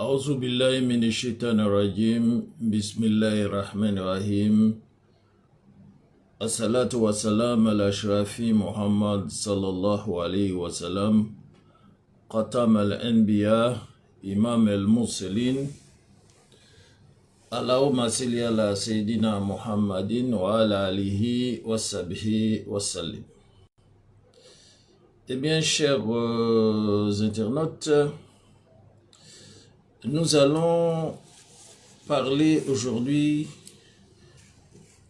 أعوذ بالله من الشيطان الرجيم بسم الله الرحمن الرحيم الصلاة والسلام على أشرف محمد صلى الله عليه وسلم خاتم الأنبياء إمام المرسلين اللهم صل على سيدنا محمد وعلى آله وصحبه وسلم. Eh bien, chers internautes, nous allons parler aujourd'hui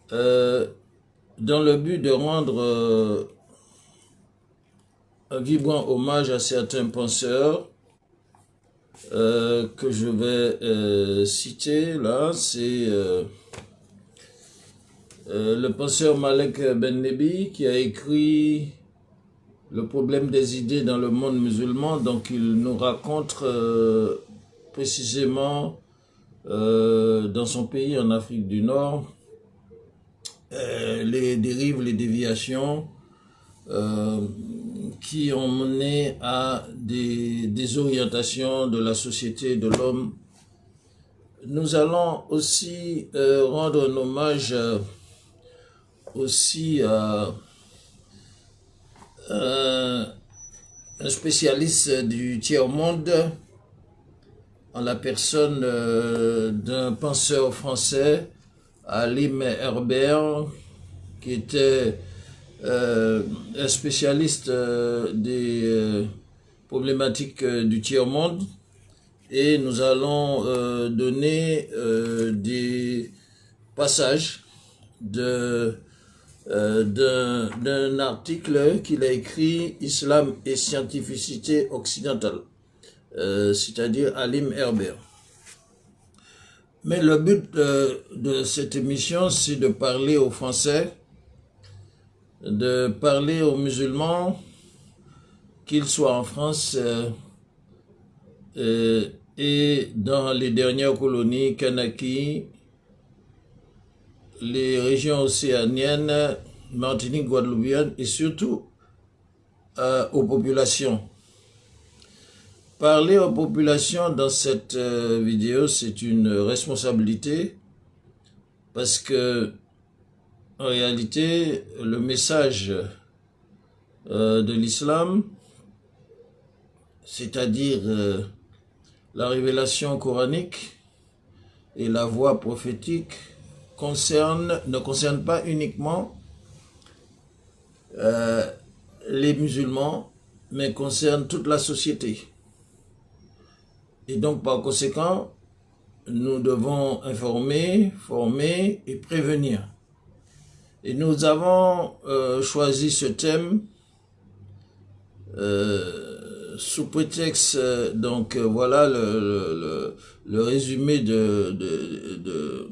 dans le but de rendre un vibrant hommage à certains penseurs que je vais citer là. C'est le penseur Malek Ben Nebi qui a écrit Le problème des idées dans le monde musulman. Donc il nous raconte précisément dans son pays en Afrique du Nord les dérives, les déviations qui ont mené à des désorientations de la société, de l'homme. Nous allons aussi rendre un hommage aussi à un spécialiste du tiers-monde en la personne d'un penseur français, Halim Herbert, qui était un spécialiste des problématiques du tiers-monde, et nous allons donner des passages d'un article qu'il a écrit Islam et scientificité occidentale, c'est-à-dire Halim Herbert. Mais le but de cette émission, c'est de parler aux Français, de parler aux musulmans, qu'ils soient en France et dans les dernières colonies Kanaki, les régions océaniennes, Martinique, Guadeloupe, et surtout aux populations. Parler aux populations dans cette vidéo, c'est une responsabilité parce que, en réalité, le message de l'islam, c'est-à-dire la révélation coranique et la voie prophétique, ne concerne pas uniquement les musulmans, mais concerne toute la société. Et donc, par conséquent, nous devons informer, former et prévenir. Et nous avons choisi ce thème sous prétexte, donc voilà le résumé de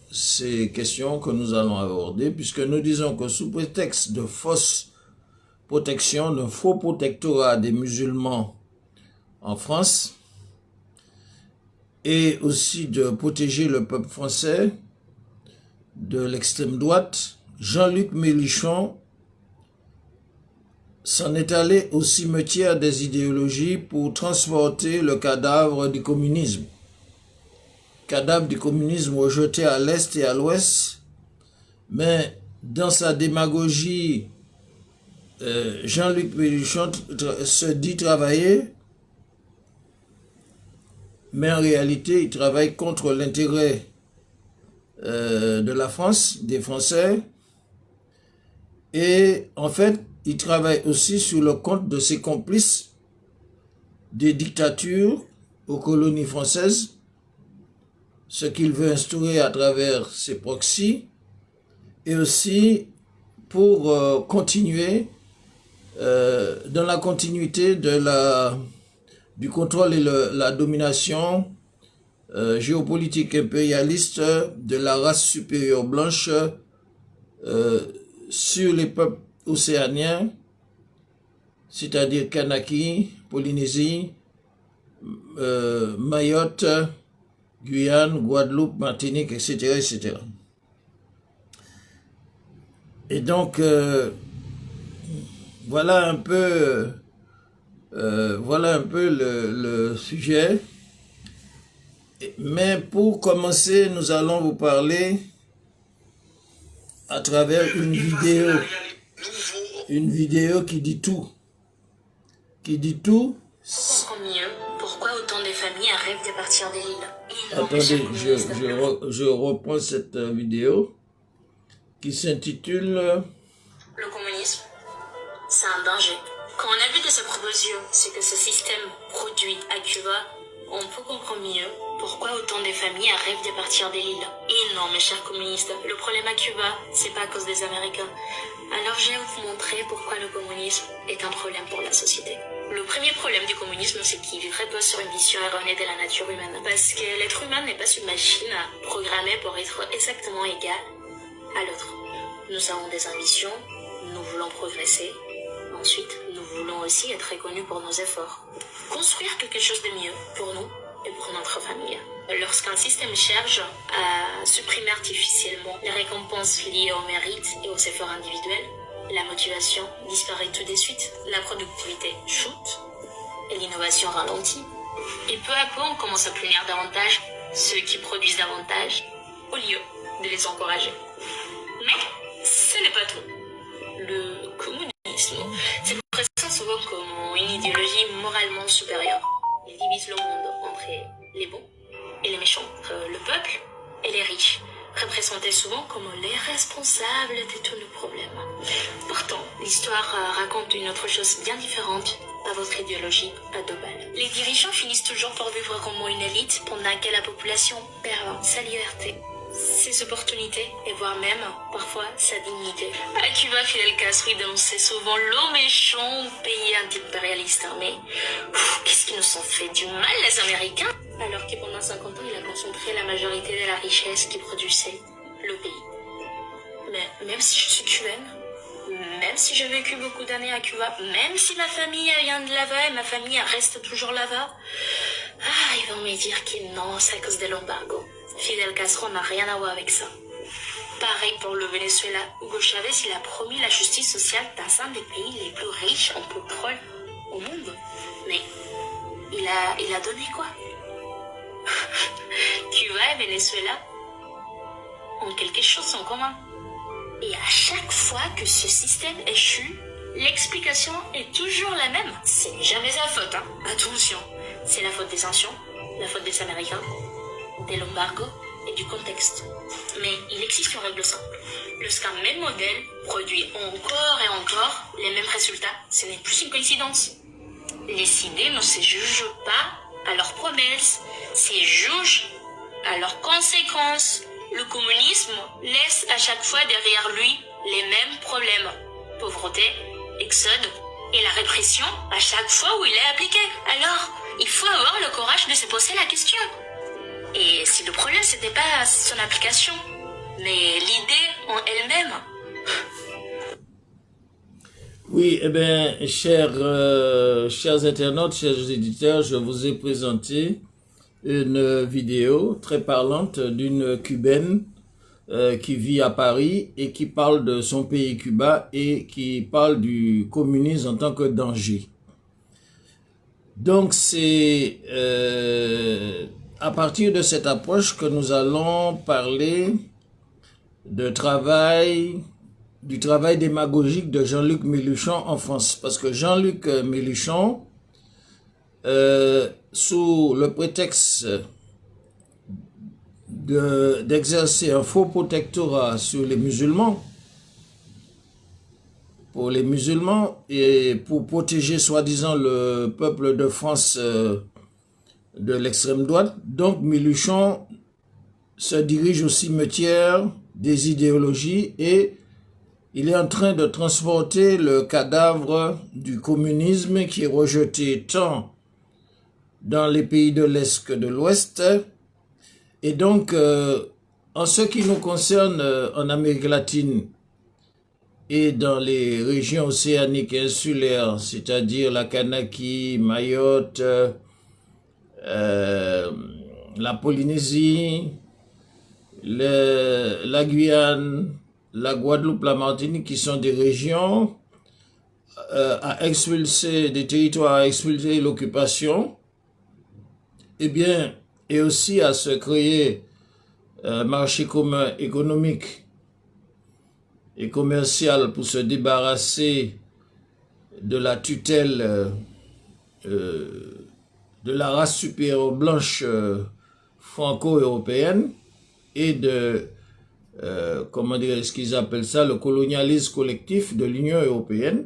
ces questions que nous allons aborder, puisque nous disons que sous prétexte de fausse protection, de faux protectorat des musulmans en France, et aussi de protéger le peuple français de l'extrême droite, Jean-Luc Mélenchon s'en est allé au cimetière des idéologies pour transporter le cadavre du communisme. Cadavre du communisme rejeté à l'Est et à l'Ouest, mais dans sa démagogie, Jean-Luc Mélenchon se dit travailler, mais en réalité, il travaille contre l'intérêt de la France, des Français, et en fait, il travaille aussi sur le compte de ses complices des dictatures aux colonies françaises, ce qu'il veut instaurer à travers ses proxys, et aussi pour continuer dans la continuité du contrôle et la domination géopolitique impérialiste de la race supérieure blanche sur les peuples océaniens, c'est-à-dire Kanaki, Polynésie, Mayotte, Guyane, Guadeloupe, Martinique, etc., etc. Et donc, voilà un peu le sujet. Mais pour commencer, nous allons vous parler à travers une vidéo qui dit tout. Qui dit tout. On comprend mieux pourquoi autant de familles rêvent de partir de l'île. Attendez, je reprends cette vidéo qui s'intitule Le communisme, c'est un danger. Quand on a vu de ses propres yeux ce que ce système produit à Cuba, on peut comprendre mieux pourquoi autant de familles rêvent de partir de l'île. Et non, mes chers communistes, le problème à Cuba, c'est pas à cause des Américains. Alors je vais vous montrer pourquoi le communisme est un problème pour la société. Le premier problème du communisme, c'est qu'il repose sur une vision erronée de la nature humaine. Parce que l'être humain n'est pas une machine programmée pour être exactement égal à l'autre. Nous avons des ambitions, nous voulons progresser. Ensuite, nous voulons aussi être reconnus pour nos efforts. Construire quelque chose de mieux pour nous et pour notre famille. Lorsqu'un système cherche à supprimer artificiellement les récompenses liées au mérite et aux efforts individuels, la motivation disparaît tout de suite, la productivité chute et l'innovation ralentit. Et peu à peu, on commence à punir davantage ceux qui produisent davantage au lieu de les encourager. Mais ce n'est pas tout. Le communisme se présente souvent comme une idéologie moralement supérieure. Il divise le monde entre les bons et les méchants, entre le peuple et les riches, représentés souvent comme les responsables de tous nos problèmes. Pourtant, l'histoire raconte une autre chose bien différente à votre idéologie à deux balles. Les dirigeants finissent toujours par vivre comme une élite pendant que la population perd sa liberté, ses opportunités et voire même parfois sa dignité. À Cuba, Fidel Castro dénonçait souvent le méchant pays anti-impérialiste. Mais qu'est-ce qu'ils nous ont fait du mal, les Américains? Alors que pendant 50 ans, il a concentré la majorité de la richesse qui produisait le pays. Mais même si je suis cubaine, même si j'ai vécu beaucoup d'années à Cuba, même si ma famille vient de là-bas et ma famille reste toujours là-bas, ils vont me dire que non, c'est à cause de l'embargo. Fidel Castro n'a rien à voir avec ça. Pareil pour le Venezuela, Hugo Chavez, il a promis la justice sociale dans un des pays les plus riches en pétrole au monde. Mais il a donné quoi? Cuba et Venezuela ont quelque chose en commun. Et à chaque fois que ce système échoue, l'explication est toujours la même. Ce n'est jamais sa faute, hein. Attention, c'est la faute des sanctions, la faute des Américains, de l'embargo et du contexte. Mais il existe une règle simple. Lorsqu'un même modèle produit encore et encore les mêmes résultats, ce n'est plus une coïncidence. Les idées ne se jugent pas à leurs promesses, se jugent à leurs conséquences. Le communisme laisse à chaque fois derrière lui les mêmes problèmes. Pauvreté, exode et la répression à chaque fois où il est appliqué. Alors, il faut avoir le courage de se poser la question. Et si le problème c'était pas son application, mais l'idée en elle-même. Oui, eh bien, chers internautes, chers éditeurs, je vous ai présenté une vidéo très parlante d'une Cubaine qui vit à Paris et qui parle de son pays Cuba et qui parle du communisme en tant que danger. Donc c'est à partir de cette approche que nous allons parler du travail démagogique de Jean-Luc Mélenchon en France. Parce que Jean-Luc Mélenchon, sous le prétexte d'exercer un faux protectorat sur les musulmans, pour les musulmans et pour protéger soi-disant le peuple de France de l'extrême droite, donc Mélenchon se dirige au cimetière des idéologies et il est en train de transporter le cadavre du communisme qui est rejeté tant dans les pays de l'Est que de l'Ouest. Et donc, en ce qui nous concerne en Amérique latine et dans les régions océaniques et insulaires, c'est-à-dire la Kanaki, Mayotte, la Polynésie, la Guyane, la Guadeloupe, la Martinique, qui sont des régions à expulser, des territoires à expulser l'occupation, eh bien, et aussi à se créer un marché commun économique et commercial pour se débarrasser de la tutelle de la race supérieure blanche franco-européenne et de, comment dire, ce qu'ils appellent ça, le colonialisme collectif de l'Union européenne.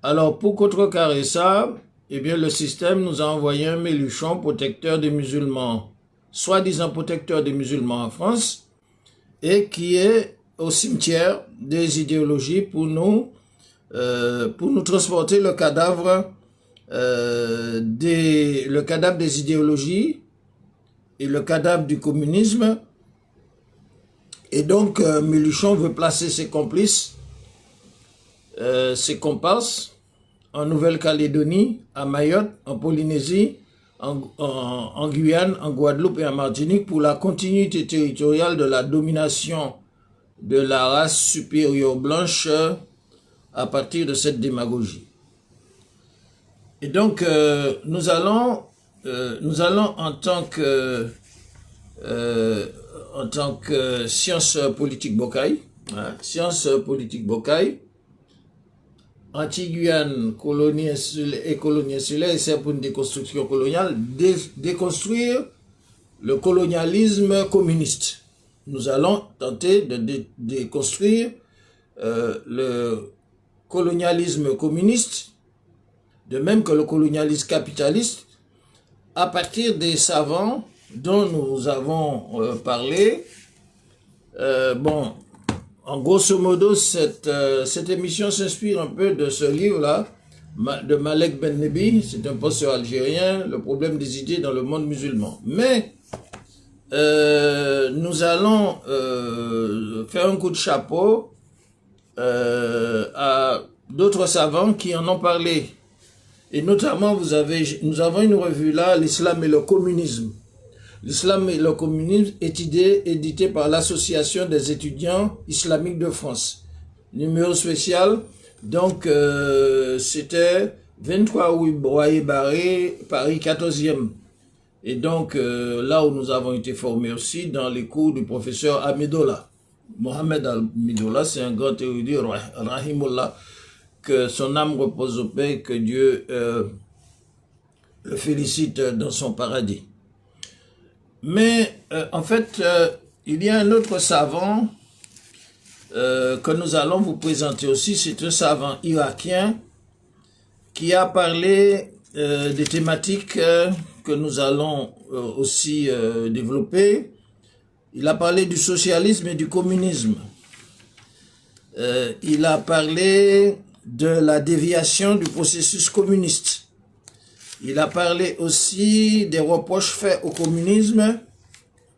Alors, pour contrecarrer ça, eh bien, le système nous a envoyé un Mélenchon protecteur des musulmans, soi-disant protecteur des musulmans en France, et qui est au cimetière des idéologies pour nous transporter le cadavre des idéologies et le cadavre du communisme. Et donc, Mélenchon veut placer ses complices, ses comparses, en Nouvelle-Calédonie, à Mayotte, en Polynésie, en Guyane, en Guadeloupe et en Martinique pour la continuité territoriale de la domination de la race supérieure blanche à partir de cette démagogie. Et donc, nous allons en tant que science politique Bocaille, science politique Bocaille, anti-Guyane, colonie et colonie insulaire, et c'est pour une déconstruction coloniale, déconstruire le colonialisme communiste. Nous allons tenter de déconstruire le colonialisme communiste, de même que le colonialisme capitaliste, à partir des savants dont nous avons parlé. Bon, en grosso modo, cette émission s'inspire un peu de ce livre-là, de Malek Ben Nebi, c'est un penseur algérien, le problème des idées dans le monde musulman. Mais nous allons faire un coup de chapeau à d'autres savants qui en ont parlé. Et notamment, nous avons une revue là, l'islam et le communisme. L'islam et le communisme est édité par l'Association des étudiants islamiques de France. Numéro spécial, donc c'était 23 rue Broyer-Barré, Paris 14e. Et donc là où nous avons été formés aussi dans les cours du professeur Amidola. Mohamed Amidola, c'est un grand érudit, Rahimullah, que son âme repose au paix, que Dieu le félicite dans son paradis. Mais en fait, il y a un autre savant que nous allons vous présenter aussi. C'est un savant irakien qui a parlé des thématiques que nous allons aussi développer. Il a parlé du socialisme et du communisme. Il a parlé de la déviation du processus communiste. Il a parlé aussi des reproches faits au communisme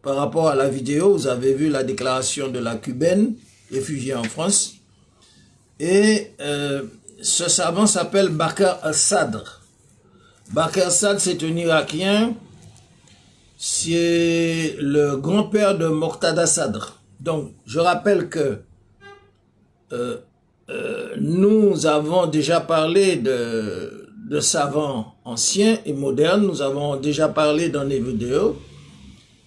par rapport à la vidéo. Vous avez vu la déclaration de la Cubaine, réfugiée en France. Et ce savant s'appelle Bakr al-Sadr. Bakr al-Sadr, c'est un Irakien. C'est le grand-père de Moqtada Sadr. Donc, je rappelle que nous avons déjà parlé de savants anciens et modernes. Nous avons déjà parlé dans les vidéos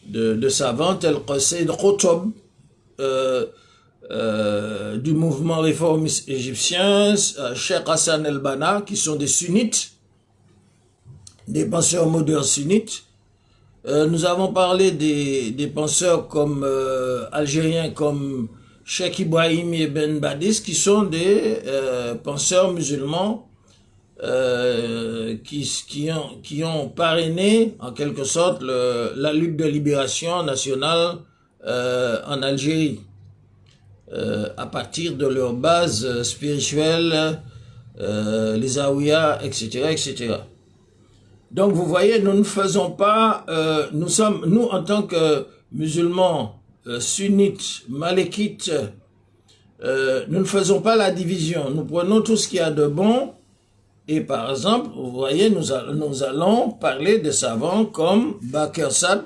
de savants tels que Saïd Qutb du mouvement réformiste égyptien, Cheikh Hassan el-Banna, qui sont des sunnites, des penseurs modernes sunnites. Nous avons parlé des penseurs comme algériens comme Cheikh Ibrahim Ibn Badis, qui sont des penseurs musulmans qui ont parrainé en quelque sorte la lutte de libération nationale en Algérie à partir de leur base spirituelle, les Zaouïas, etc., etc. Donc vous voyez, nous ne faisons pas, nous en tant que musulmans sunnites, malékites, nous ne faisons pas la division. Nous prenons tout ce qu'il y a de bon. Et par exemple, vous voyez, nous allons parler de savants comme Bakr al-Sadr,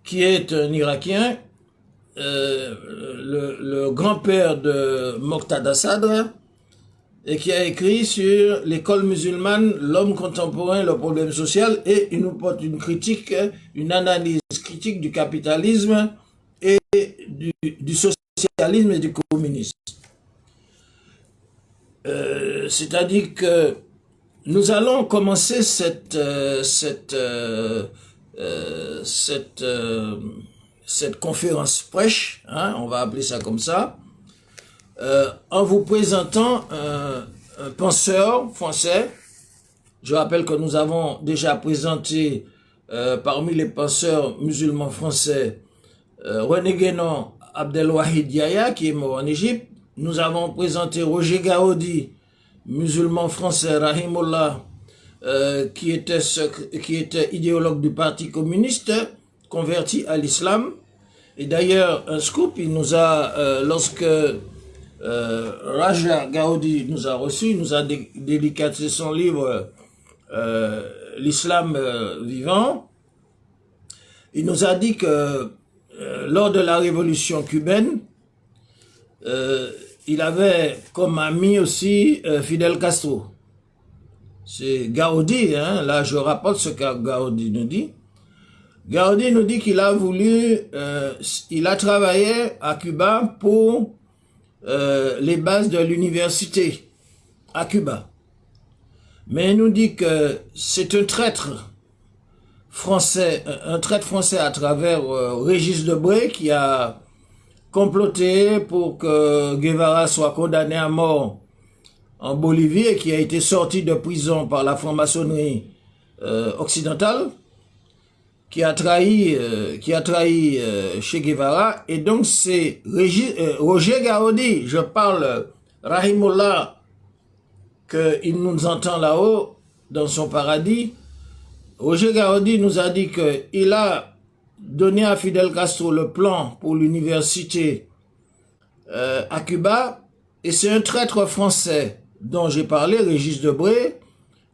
qui est un Irakien, le grand-père de Moqtada Sadr, et qui a écrit sur l'école musulmane, l'homme contemporain, le problème social, et il nous porte une critique, une analyse critique du capitalisme et du socialisme et du communisme. C'est-à-dire que nous allons commencer cette conférence prêche, hein, on va appeler ça comme ça, en vous présentant un penseur français. Je rappelle que nous avons déjà présenté parmi les penseurs musulmans français René Guénon Abdelwahid Yahya, qui est mort en Égypte. Nous avons présenté Roger Gaudi, musulman français, rahimullah, qui était idéologue du Parti communiste, converti à l'islam. Et d'ailleurs, un scoop, il nous a, lorsque Raja Gaudi nous a reçus, il nous a dédicacé son livre L'islam vivant. Il nous a dit que lors de la révolution cubaine, il avait comme ami aussi Fidel Castro. C'est Gaudi, hein, là je rapporte ce que Gaudi nous dit. Gaudi nous dit qu'il a voulu, il a travaillé à Cuba pour les bases de l'université à Cuba. Mais il nous dit que c'est un traître français à travers Régis Debray qui a comploté pour que Guevara soit condamné à mort en Bolivie et qui a été sorti de prison par la franc-maçonnerie occidentale, qui a trahi Che Guevara. Et donc c'est Roger Gaudi, je parle rahimullah, qu'il nous entend là-haut dans son paradis. Roger Gaudi nous a dit qu'il a donné à Fidel Castro le plan pour l'université à Cuba, et c'est un traître français dont j'ai parlé, Régis Debray,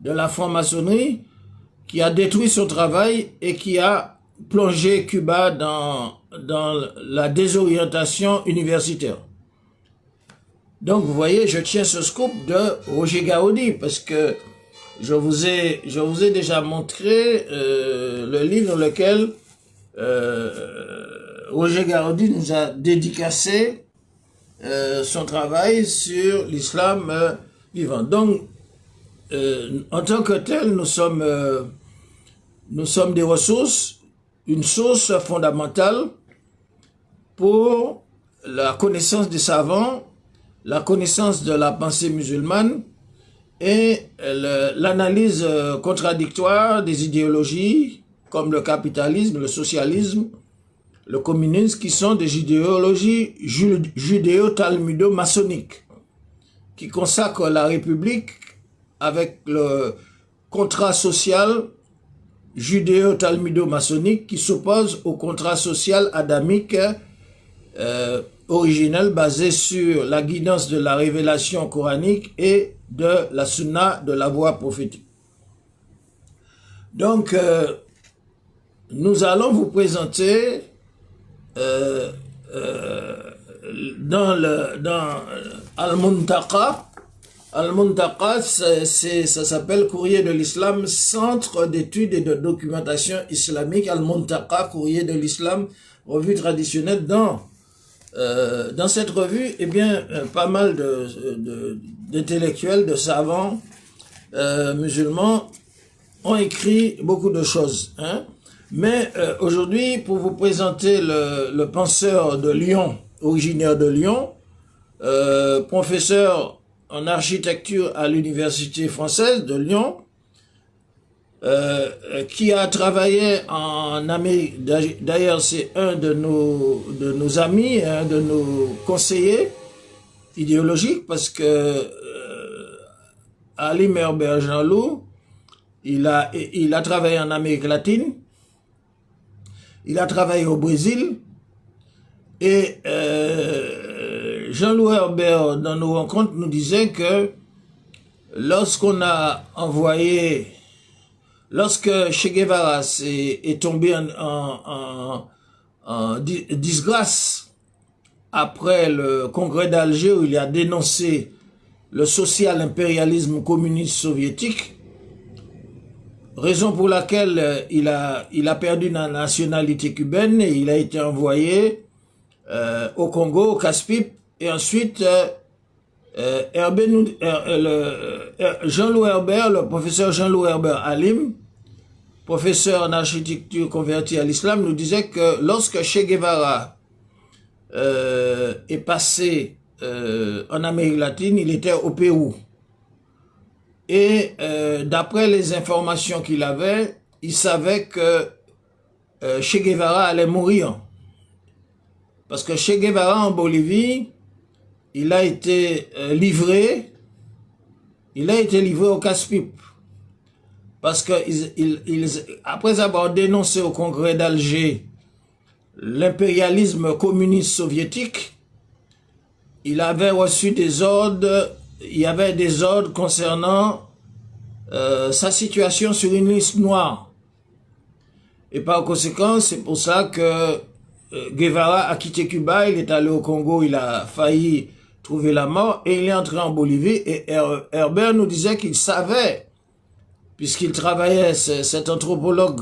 de la franc-maçonnerie, qui a détruit son travail et qui a plongé Cuba dans la désorientation universitaire. Donc vous voyez, je tiens ce scoop de Roger Gaudi parce que je vous ai déjà montré le livre dans lequel Roger Gaudi nous a dédicacé son travail sur l'islam vivant. Donc, en tant que tel, nous sommes des ressources, une source fondamentale pour la connaissance des savants, la connaissance de la pensée musulmane et l'analyse contradictoire des idéologies comme le capitalisme, le socialisme, le communisme, qui sont des idéologies judéo-talmudo-maçonniques, qui consacrent la République avec le contrat social judéo-talmudo-maçonnique qui s'oppose au contrat social adamique originel basé sur la guidance de la révélation coranique et de la sunna, de la voie prophétique. Donc, nous allons vous présenter dans Al-Muntaqa. Al-Muntaqa, ça s'appelle Courrier de l'Islam, Centre d'études et de documentation islamique. Al-Muntaqa, Courrier de l'Islam, revue traditionnelle. Dans cette revue, eh bien, pas mal d'intellectuels, de savants musulmans ont écrit beaucoup de choses, hein. Mais aujourd'hui, pour vous présenter le penseur de Lyon, originaire de Lyon, professeur en architecture à l'université française de Lyon, qui a travaillé en Amérique, d'ailleurs c'est un de nos amis, un de nos conseillers idéologiques, parce que Ali Merbert Jean-Loup, il a travaillé en Amérique latine, il a travaillé au Brésil, et Jean-Loup Herbert, dans nos rencontres, nous disait que lorsqu'on a envoyé, lorsque Che Guevara est tombé en disgrâce après le congrès d'Alger où il a dénoncé le social impérialisme communiste soviétique, raison pour laquelle il a perdu la nationalité cubaine et il a été envoyé au Congo, au Casse-Pipe, et ensuite Jean-Louis Herbert, le professeur Jean-Louis Herbert Halim, professeur en architecture converti à l'islam, nous disait que lorsque Che Guevara est passé en Amérique latine, il était au Pérou. Et d'après les informations qu'il avait, il savait que Che Guevara allait mourir. Parce que Che Guevara en Bolivie, il a été livré au casse-pipe. Parce que après avoir dénoncé au Congrès d'Alger l'impérialisme communiste soviétique, il avait reçu des ordres, il y avait des ordres concernant sa situation sur une liste noire. Et par conséquent, c'est pour ça que Guevara a quitté Cuba, il est allé au Congo, il a failli trouver la mort, et il est entré en Bolivie, et Herbert nous disait qu'il savait, puisqu'il travaillait, cet anthropologue,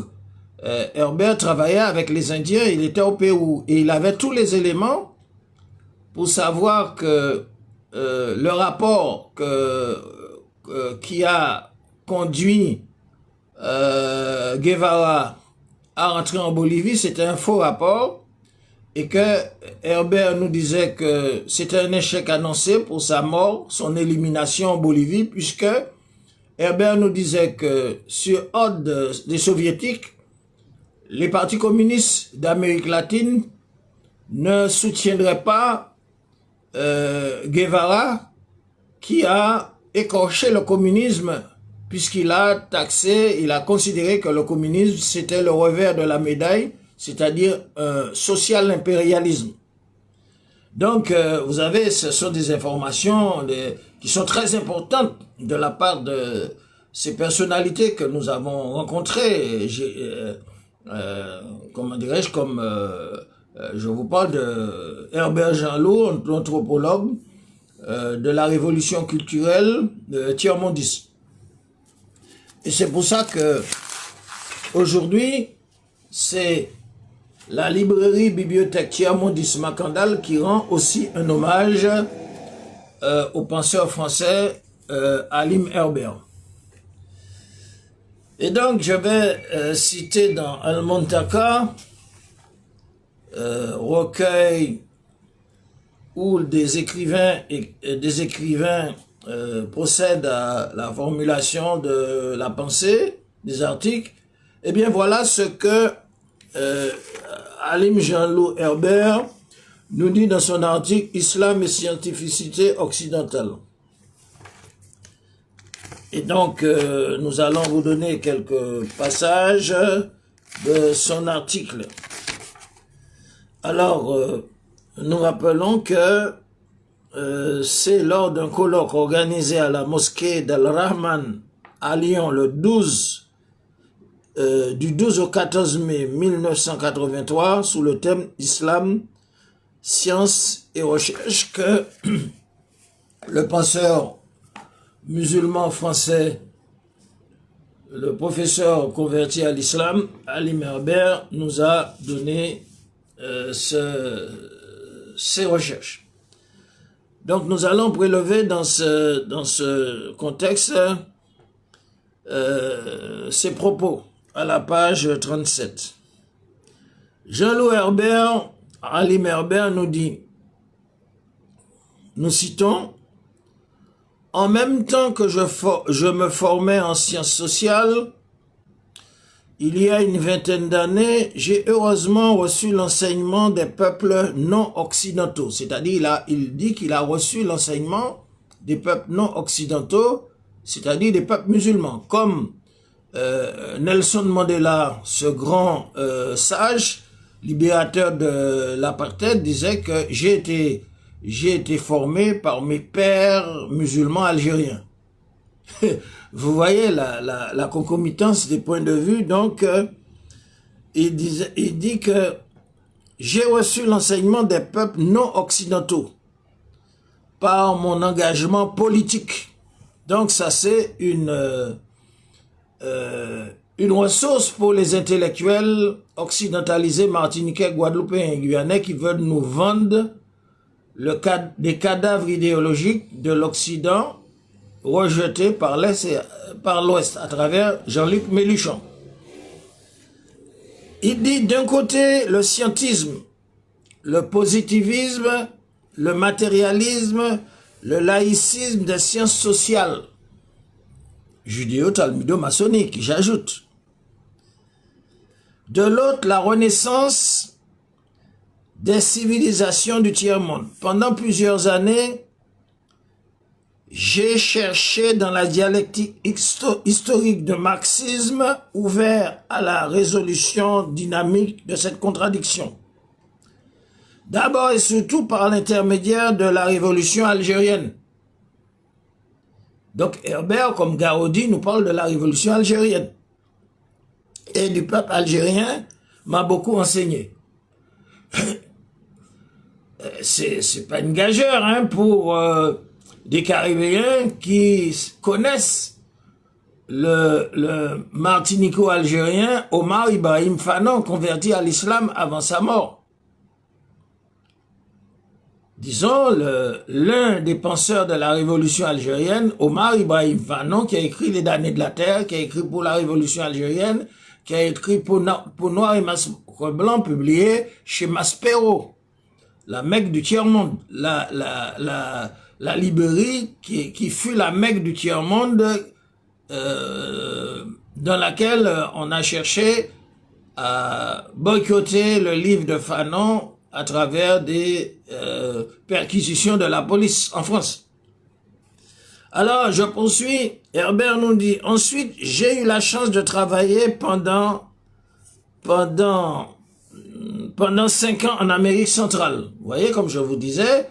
Herbert travaillait avec les Indiens, il était au Pérou, et il avait tous les éléments pour savoir que le rapport qui a conduit Guevara à rentrer en Bolivie, c'était un faux rapport, et que Herbert nous disait que c'était un échec annoncé pour sa mort, son élimination en Bolivie, puisque Herbert nous disait que sur ordre des soviétiques, les partis communistes d'Amérique latine ne soutiendraient pas Guevara, qui a écorché le communisme, puisqu'il a taxé, il a considéré que le communisme c'était le revers de la médaille, c'est-à-dire un social impérialisme. Donc, vous avez, ce sont des informations qui sont très importantes de la part de ces personnalités que nous avons rencontrées. Comment dirais-je, comme je vous parle de Herbert Jean-Loup, l'anthropologue de la révolution culturelle tiers-mondiste. Et c'est pour ça que aujourd'hui, c'est la librairie bibliothèque tiers-mondiste Macandal qui rend aussi un hommage au penseur français Halim Herbert. Et donc, je vais citer dans Al-Montaka, recueil où des écrivains procèdent à la formulation de la pensée, des articles. Eh bien, voilà ce que Halim Jean-Loup Herbert nous dit dans son article « Islam et scientificité occidentale ». Et donc, nous allons vous donner quelques passages de son article. Alors, nous rappelons que c'est lors d'un colloque organisé à la mosquée d'Al-Rahman à Lyon le 12 du 12 au 14 mai 1983 sous le thème Islam, science et recherche que le penseur musulman français, le professeur converti à l'islam, Halim Herbert, nous a donné ces recherches. Donc nous allons prélever dans ce contexte ces propos à la page 37. Jean-Loup Herbert, Halim Herbert nous dit, nous citons, « En même temps que je me formais en sciences sociales, il y a une vingtaine d'années, j'ai heureusement reçu l'enseignement des peuples non occidentaux. » C'est-à-dire, il dit qu'il a reçu l'enseignement des peuples non occidentaux, c'est-à-dire des peuples musulmans. Comme Nelson Mandela, ce grand sage, libérateur de l'apartheid, disait que j'ai été formé par mes pères musulmans algériens. Vous voyez la concomitance des points de vue. Donc, il dit que j'ai reçu l'enseignement des peuples non occidentaux. par mon engagement politique. Donc ça c'est une ressource pour les intellectuels occidentalisés, martiniquais, guadeloupéens et guyanais qui veulent nous vendre des cadavres idéologiques de l'Occident rejetés par l'Est et par l'Ouest à travers Jean-Luc Mélenchon. Il dit d'un côté le scientisme, le positivisme, le matérialisme, le laïcisme des sciences sociales, judéo-talmudo-maçonnique, j'ajoute. De l'autre, la renaissance des civilisations du tiers-monde. Pendant plusieurs années, j'ai cherché dans la dialectique historique de marxisme ouvert à la résolution dynamique de cette contradiction. D'abord et surtout par l'intermédiaire de la révolution algérienne. Donc Herbert, comme Gaudi, nous parle de la révolution algérienne. Et du peuple algérien m'a beaucoup enseigné. C'est pas une gageure hein, pour des Caribéens qui connaissent le martinico-algérien Omar Ibrahim Fanon, converti à l'islam avant sa mort. Disons, l'un des penseurs de la révolution algérienne, Omar Ibrahim Fanon, qui a écrit Les damnés de la terre, qui a écrit pour la révolution algérienne, qui a écrit pour Noir et Masque Blanc, publié chez Maspero, la Mecque du tiers-monde, la librairie qui fut la Mecque du tiers-monde, dans laquelle on a cherché à boycotter le livre de Fanon à travers des perquisitions de la police en France. Alors, je poursuis. Herbert nous dit, ensuite, j'ai eu la chance de travailler pendant 5 ans en Amérique centrale. Vous voyez, comme je vous disais,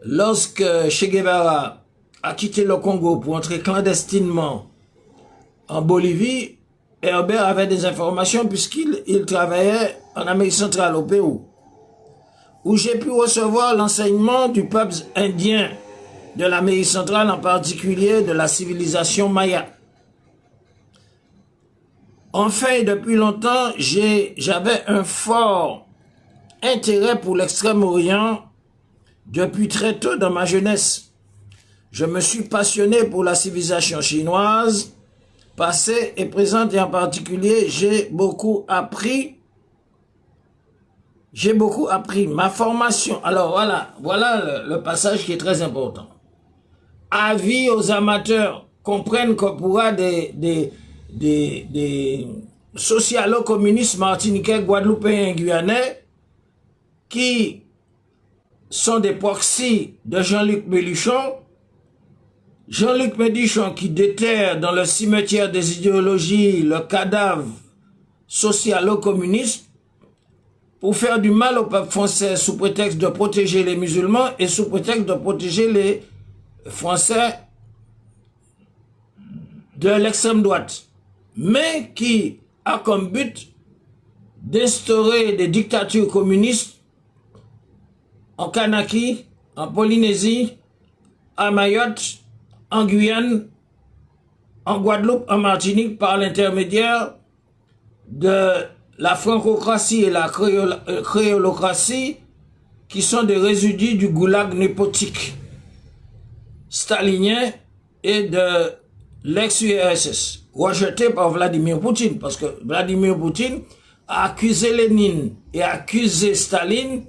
lorsque Che Guevara a quitté le Congo pour entrer clandestinement en Bolivie, Herbert avait des informations puisqu'il travaillait en Amérique centrale, au Pérou, où j'ai pu recevoir l'enseignement du peuple indien de l'Amérique centrale, en particulier de la civilisation maya. Enfin, depuis longtemps, j'avais un fort intérêt pour l'Extrême-Orient depuis très tôt dans ma jeunesse. Je me suis passionné pour la civilisation chinoise, passée et présente, et en particulier, j'ai beaucoup appris. Ma formation. Alors voilà le passage qui est très important. Avis aux amateurs, comprennent qu'on pourra des socialo-communistes martiniquais, guadeloupéens et guyanais qui sont des proxys de Jean-Luc Mélenchon. Jean-Luc Mélenchon qui déterre dans le cimetière des idéologies le cadavre socialo-communiste pour faire du mal au peuple français sous prétexte de protéger les musulmans et sous prétexte de protéger les Français de l'extrême droite, mais qui a comme but d'instaurer des dictatures communistes en Kanaki, en Polynésie, à Mayotte, en Guyane, en Guadeloupe, en Martinique, par l'intermédiaire de la francocratie et la créolocratie, qui sont des résidus du goulag népotique stalinien et de l'ex-URSS, rejeté par Vladimir Poutine, parce que Vladimir Poutine a accusé Lénine et a accusé Staline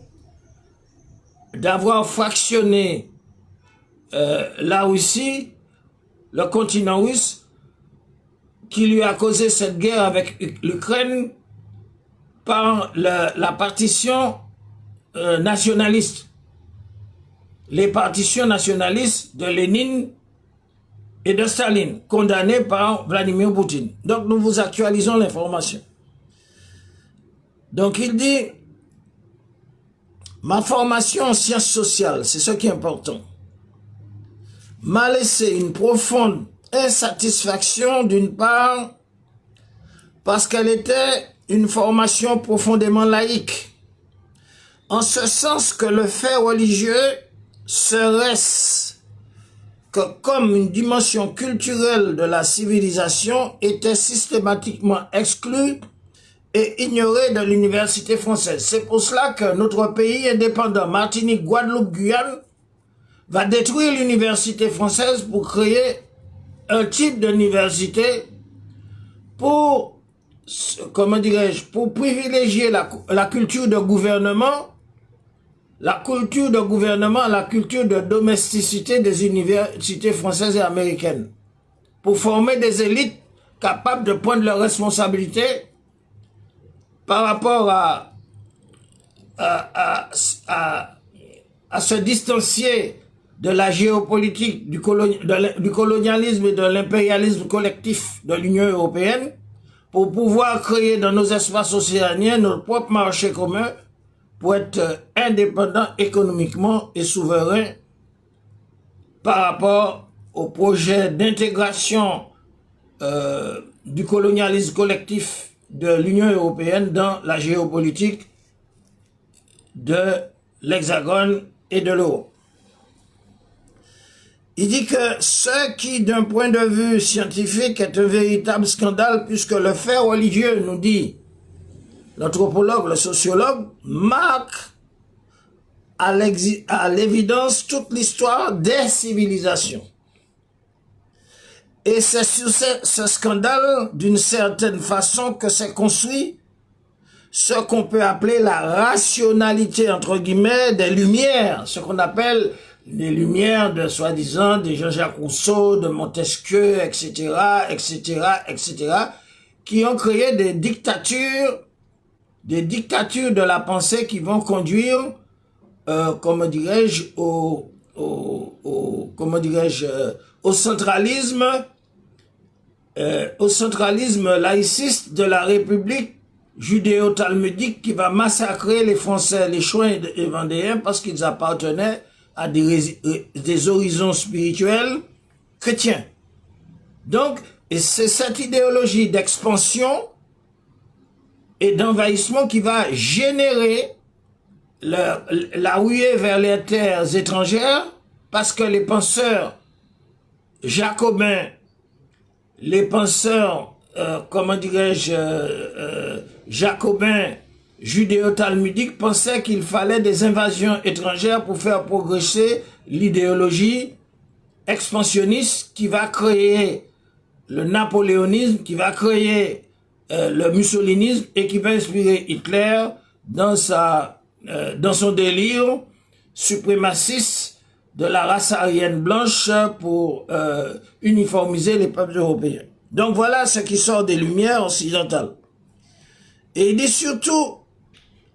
d'avoir fractionné la Russie, le continent russe, qui lui a causé cette guerre avec l'Ukraine par la partition nationaliste. Les partitions nationalistes de Lénine et de Staline, condamnées par Vladimir Poutine. Donc nous vous actualisons l'information. Donc il dit, ma formation en sciences sociales, c'est ce qui est important, m'a laissé une profonde insatisfaction d'une part, parce qu'elle était une formation profondément laïque, en ce sens que le fait religieux serait-ce que comme une dimension culturelle de la civilisation était systématiquement exclue et ignorée de l'université française. C'est pour cela que notre pays indépendant, Martinique, Guadeloupe, Guyane, va détruire l'université française pour créer un type d'université pour, comment dirais-je, pour privilégier la culture de gouvernement, la culture de domesticité des universités françaises et américaines, pour former des élites capables de prendre leurs responsabilités par rapport à se distancier de la géopolitique, du colonialisme et de l'impérialisme collectif de l'Union européenne, pour pouvoir créer dans nos espaces océaniens notre propre marché commun, pour être indépendant économiquement et souverain par rapport au projet d'intégration du colonialisme collectif de l'Union européenne dans la géopolitique de l'Hexagone et de l'Europe. Il dit que ce qui, d'un point de vue scientifique, est un véritable scandale, puisque le fait religieux, nous dit l'anthropologue, le sociologue, marque à l'évidence toute l'histoire des civilisations. Et c'est sur ce scandale, d'une certaine façon, que s'est construit ce qu'on peut appeler la rationalité, entre guillemets, des Lumières, ce qu'on appelle les Lumières de, soi-disant, de Jean-Jacques Rousseau, de Montesquieu, etc., etc., etc., qui ont créé des dictatures de la pensée qui vont conduire, comment dirais-je, au centralisme laïciste de la République judéo-talmudique qui va massacrer les Français, les Chouans et Vendéens parce qu'ils appartenaient à des horizons spirituels chrétiens. Donc, et c'est cette idéologie d'expansion et d'envahissement qui va générer la ruée vers les terres étrangères, parce que les penseurs jacobins, les penseurs, comment dirais-je, jacobins, judéo-talmudiques pensaient qu'il fallait des invasions étrangères pour faire progresser l'idéologie expansionniste qui va créer le napoléonisme, qui va créer le mussolinisme et qui va inspirer Hitler dans son délire suprémaciste de la race aryenne blanche pour uniformiser les peuples européens. Donc voilà ce qui sort des Lumières occidentales. Et il dit surtout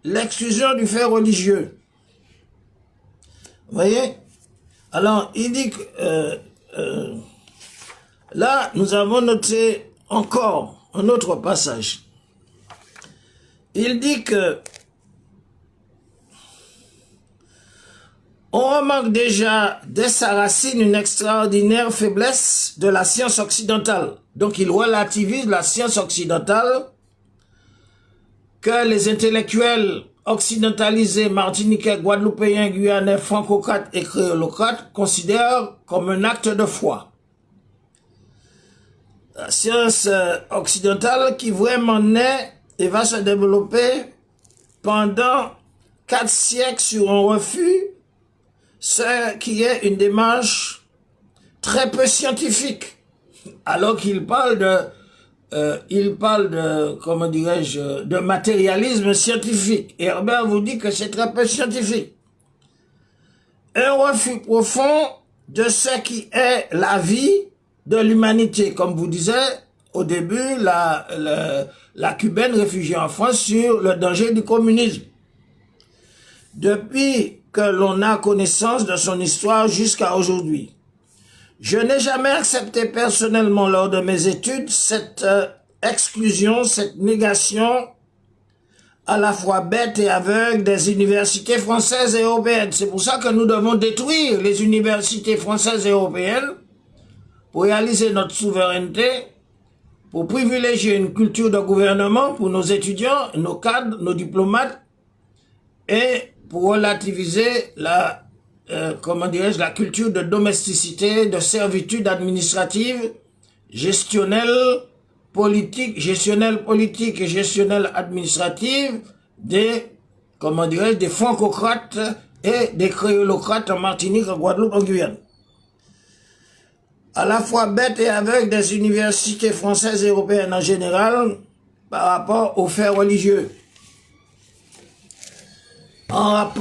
l'exclusion du fait religieux. Vous voyez? Alors, il dit que là, nous avons noté encore un autre passage. Il dit que on remarque déjà dès sa racine une extraordinaire faiblesse de la science occidentale. Donc il relativise la science occidentale que les intellectuels occidentalisés, martiniquais, guadeloupéens, guyanais, francocrates et créolocrates considèrent comme un acte de foi. La science occidentale qui vraiment naît et va se développer pendant 4 siècles sur un refus, ce qui est une démarche très peu scientifique, alors qu'il parle de, comment dirais-je, de matérialisme scientifique. Et Herbert vous dit que c'est très peu scientifique. Un refus profond de ce qui est la vie de l'humanité. Comme vous disiez au début, la cubaine réfugiée en France sur le danger du communisme. Depuis que l'on a connaissance de son histoire jusqu'à aujourd'hui. Je n'ai jamais accepté personnellement lors de mes études cette exclusion, cette négation à la fois bête et aveugle des universités françaises et européennes. C'est pour ça que nous devons détruire les universités françaises et européennes pour réaliser notre souveraineté, pour privilégier une culture de gouvernement pour nos étudiants, nos cadres, nos diplomates, et pour relativiser comment dirais-je, la culture de domesticité, de servitude administrative, gestionnelle politique et gestionnelle administrative des, comment dirais-je, des francocrates et des créolocrates en Martinique, en Guadeloupe, en Guyane. À la fois bête et aveugle des universités françaises et européennes en général par rapport aux faits religieux. En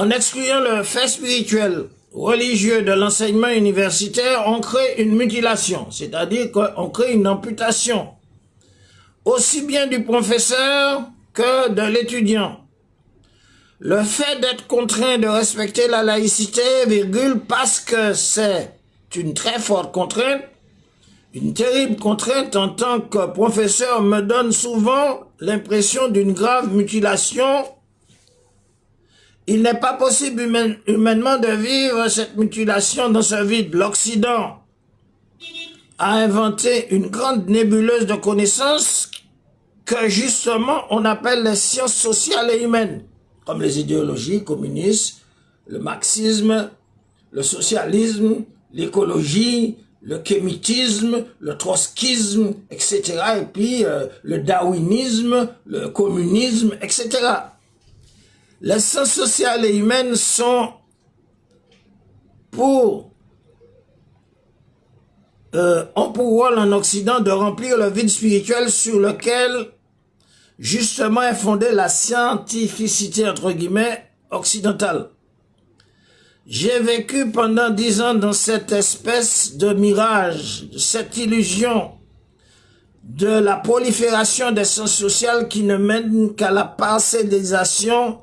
excluant le fait spirituel religieux de l'enseignement universitaire, on crée une mutilation, c'est-à-dire qu'on crée une amputation, aussi bien du professeur que de l'étudiant. Le fait d'être contraint de respecter la laïcité, parce que c'est une très forte contrainte, une terrible contrainte en tant que professeur me donne souvent l'impression d'une grave mutilation. Il n'est pas possible humainement de vivre cette mutilation dans ce vide. L'Occident a inventé une grande nébuleuse de connaissances que justement on appelle les sciences sociales et humaines, comme les idéologies communistes, le marxisme, le socialisme, l'écologie, le kémitisme, le trotskisme, etc. Et puis le darwinisme, le communisme, etc. Les sciences sociales et humaines sont ont pour rôle en Occident de remplir le vide spirituel sur lequel justement est fondée la scientificité entre guillemets occidentale. J'ai vécu pendant 10 ans dans cette espèce de mirage, cette illusion de la prolifération des sciences sociales qui ne mène qu'à la parcellisation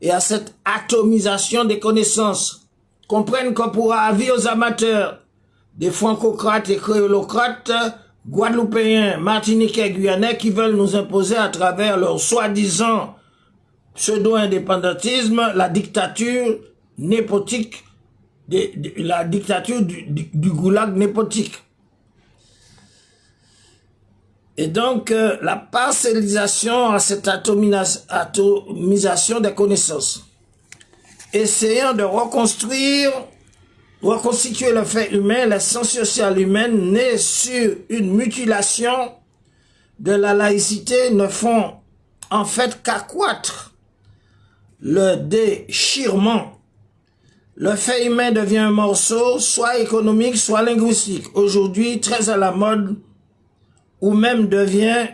et à cette atomisation des connaissances. Comprennent que pour avis aux amateurs des francocrates et créolocrates, guadeloupéens, martiniquais et guyanais qui veulent nous imposer à travers leur soi-disant pseudo-indépendantisme la dictature népotique, la dictature du goulag népotique. Et donc, la parcellisation à cette atomisation des connaissances. Essayant de reconstituer le fait humain, les sciences sociales humaines nées sur une mutilation de la laïcité ne font en fait qu'accroître le déchirement. Le fait humain devient un morceau, soit économique, soit linguistique. Aujourd'hui, très à la mode, ou même devient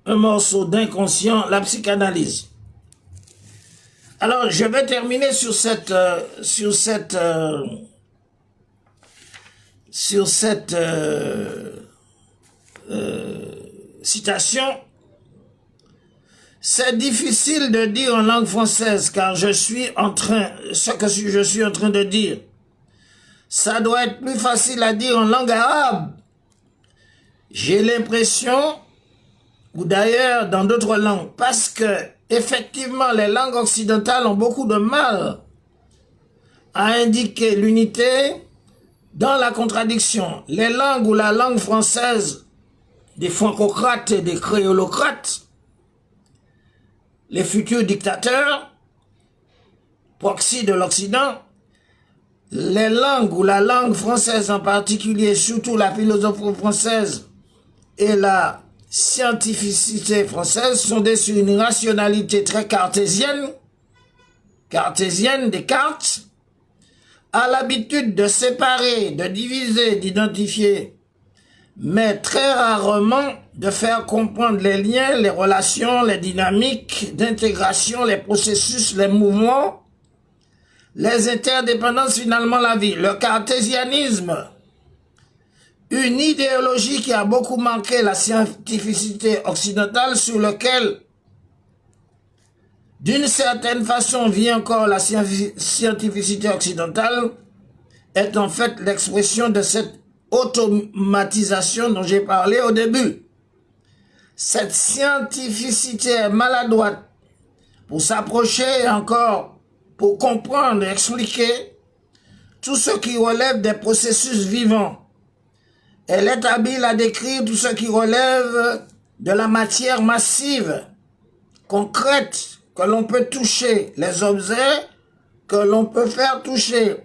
un morceau d'inconscient, la psychanalyse. Alors, je vais terminer sur cette citation. C'est difficile de dire en langue française, car ce que je suis en train de dire, ça doit être plus facile à dire en langue arabe. J'ai l'impression, ou d'ailleurs dans d'autres langues, parce que effectivement les langues occidentales ont beaucoup de mal à indiquer l'unité dans la contradiction. Les langues ou la langue française des francocrates et des créolocrates, les futurs dictateurs, proxy de l'Occident, les langues ou la langue française en particulier, surtout la philosophie française et la scientificité française, fondées sur une rationalité très cartésienne, Descartes, a l'habitude de séparer, de diviser, d'identifier, mais très rarement de faire comprendre les liens, les relations, les dynamiques d'intégration, les processus, les mouvements, les interdépendances, finalement la vie. Le cartésianisme, une idéologie qui a beaucoup marqué la scientificité occidentale, sur lequel, d'une certaine façon, vit encore la scientificité occidentale, est en fait l'expression de cette automatisation dont j'ai parlé au début. Cette scientificité est maladroite pour s'approcher encore, pour comprendre et expliquer tout ce qui relève des processus vivants. Elle est habile à décrire tout ce qui relève de la matière massive, concrète, que l'on peut toucher, les objets que l'on peut faire toucher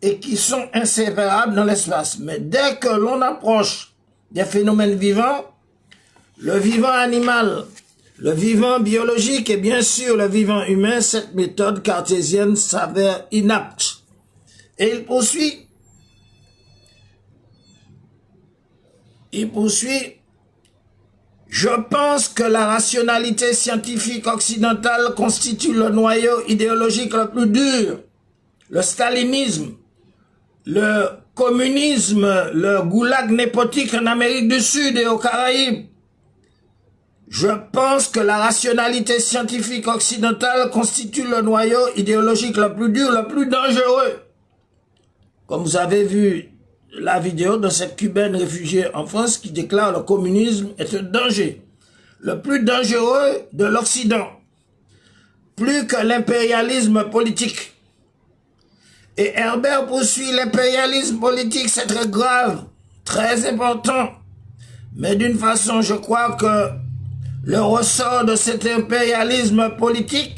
et qui sont inséparables dans l'espace. Mais dès que l'on approche des phénomènes vivants, le vivant animal, le vivant biologique et bien sûr le vivant humain, cette méthode cartésienne s'avère inapte. Et il poursuit, je pense que la rationalité scientifique occidentale constitue le noyau idéologique le plus dur. Le stalinisme, le communisme, le goulag népotique en Amérique du Sud et aux Caraïbes. Je pense que la rationalité scientifique occidentale constitue le noyau idéologique le plus dur, le plus dangereux. Comme vous avez vu la vidéo de cette Cubaine réfugiée en France qui déclare le communisme est un danger, le plus dangereux de l'Occident, plus que l'impérialisme politique. Et Herbert poursuit l'impérialisme politique, c'est très grave, très important. Mais d'une façon, je crois que le ressort de cet impérialisme politique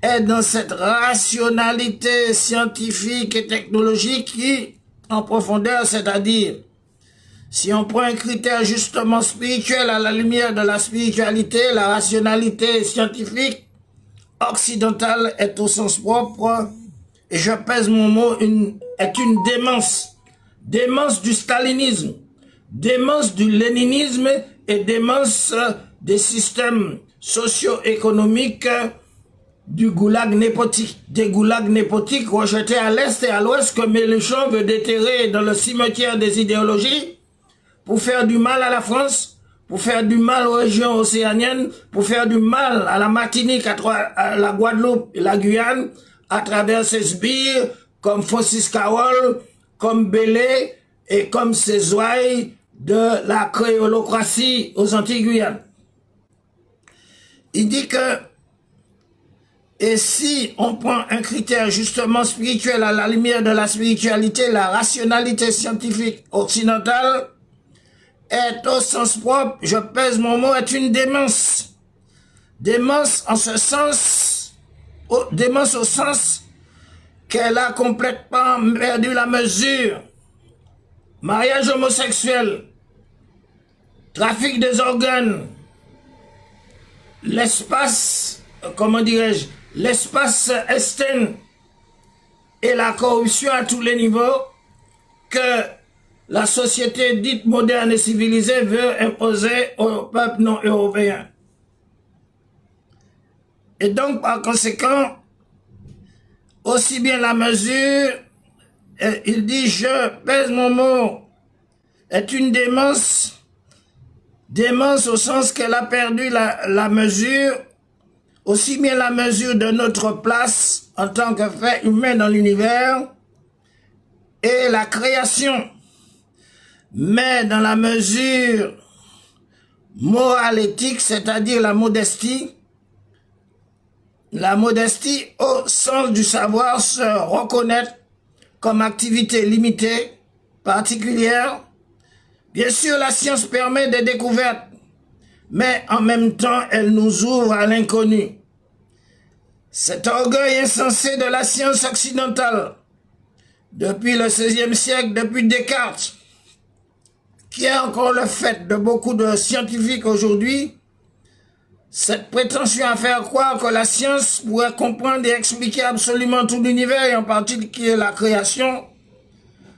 est dans cette rationalité scientifique et technologique qui, en profondeur, c'est-à-dire, si on prend un critère justement spirituel à la lumière de la spiritualité, la rationalité scientifique occidentale est au sens propre, et je pèse mon mot, est une démence. Démence du stalinisme, démence du léninisme et démence des systèmes socio-économiques du goulag népotique. Des goulags népotiques rejetés à l'est et à l'ouest que Mélenchon veut déterrer dans le cimetière des idéologies pour faire du mal à la France, pour faire du mal aux régions océaniennes, pour faire du mal à la Martinique, à la Guadeloupe et la Guyane, à travers ces sbires comme Francis Cawol, comme Bélé et comme ces ouailles de la créolocratie aux Antilles-Guyane. Il dit que, et si on prend un critère justement spirituel à la lumière de la spiritualité, la rationalité scientifique occidentale est au sens propre, je pèse mon mot, est une démence. Démence en ce sens, démence au sens qu'elle a complètement perdu la mesure. Mariage homosexuel, trafic des organes, l'espace, comment dirais-je, l'espace estén et la corruption à tous les niveaux que la société dite moderne et civilisée veut imposer au peuple non européen. Et donc, par conséquent, aussi bien la mesure, il dit, je pèse mon mot, est une démence, démence au sens qu'elle a perdu la mesure, aussi bien la mesure de notre place en tant que fait humain dans l'univers et la création, mais dans la mesure morale éthique, c'est-à-dire la modestie au sens du savoir se reconnaître comme activité limitée, particulière. Bien sûr, la science permet des découvertes, mais en même temps, elle nous ouvre à l'inconnu. Cet orgueil insensé de la science occidentale, depuis le XVIe siècle, depuis Descartes, qui est encore le fait de beaucoup de scientifiques aujourd'hui, cette prétention à faire croire que la science pourrait comprendre et expliquer absolument tout l'univers, et en particulier la création,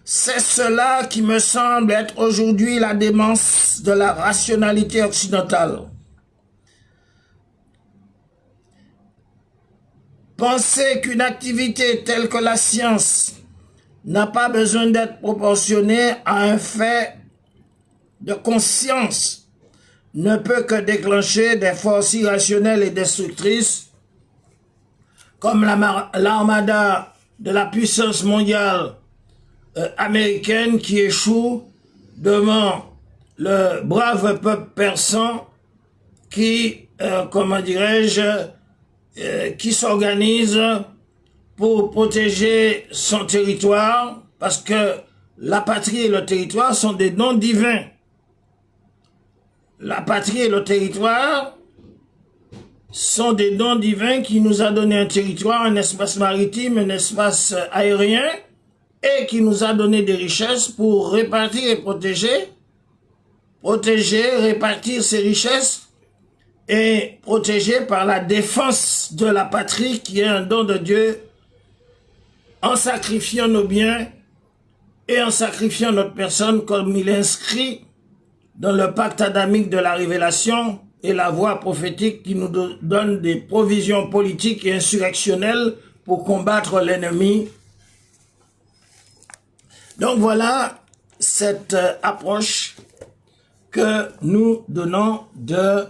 c'est cela qui me semble être aujourd'hui la démence de la rationalité occidentale. Penser qu'une activité telle que la science n'a pas besoin d'être proportionnée à un fait de conscience ne peut que déclencher des forces irrationnelles et destructrices comme l'armada de la puissance mondiale américaine qui échoue devant le brave peuple persan qui, comment dirais-je, qui s'organise pour protéger son territoire, parce que la patrie et le territoire sont des noms divins. La patrie et le territoire sont des dons divins qui nous a donné un territoire, un espace maritime, un espace aérien et qui nous a donné des richesses pour répartir et protéger, répartir ces richesses et protéger par la défense de la patrie qui est un don de Dieu en sacrifiant nos biens et en sacrifiant notre personne comme il est inscrit dans le pacte adamique de la révélation et la voie prophétique qui nous donne des provisions politiques et insurrectionnelles pour combattre l'ennemi. Donc voilà cette approche que nous donnons de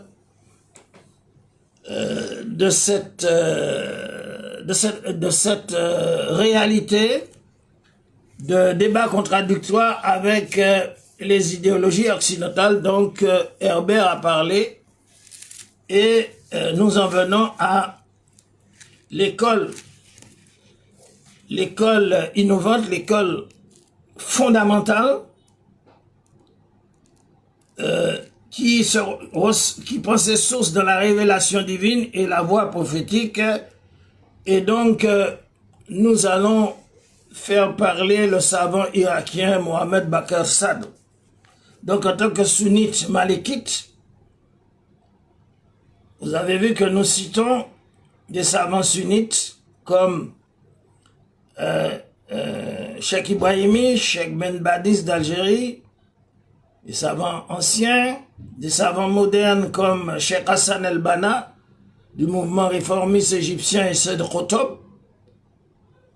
cette réalité de débat contradictoire avec les idéologies occidentales. Donc Herbert a parlé et nous en venons à l'école innovante, l'école fondamentale qui prend ses sources dans la révélation divine et la voie prophétique. Et donc nous allons faire parler le savant irakien Mohamed Bakr Sad. Donc en tant que sunnite malékite, vous avez vu que nous citons des savants sunnites comme Cheikh Ibrahimi, Cheikh Ben Badis d'Algérie, des savants anciens, des savants modernes comme Cheikh Hassan el-Banna du mouvement réformiste égyptien et Said Qutb.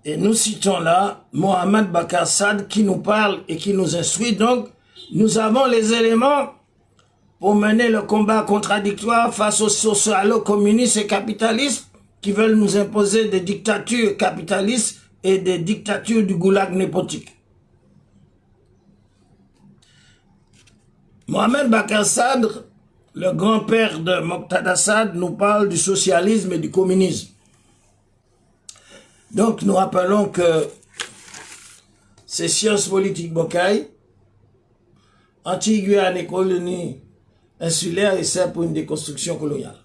Et nous citons là Mohamed Bakr Sad qui nous parle et qui nous instruit. Donc nous avons les éléments pour mener le combat contradictoire face aux socialo-communistes et capitalistes qui veulent nous imposer des dictatures capitalistes et des dictatures du goulag népotique. Mohamed Bakr Sad, le grand-père de Moqtada Sad, nous parle du socialisme et du communisme. Donc nous rappelons que ces sciences politiques Bocaille, anti-Guyane et colonie insulaire et c'est pour une déconstruction coloniale,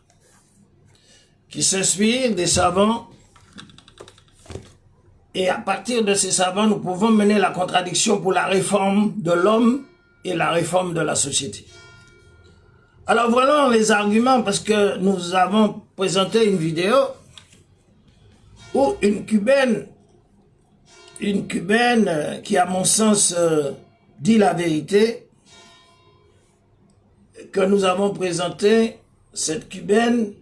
qui s'inspire des savants, et à partir de ces savants, nous pouvons mener la contradiction pour la réforme de l'homme et la réforme de la société. Alors voilà les arguments, parce que nous avons présenté une vidéo où une Cubaine qui à mon sens dit la vérité, que nous avons présenté, cette Cubaine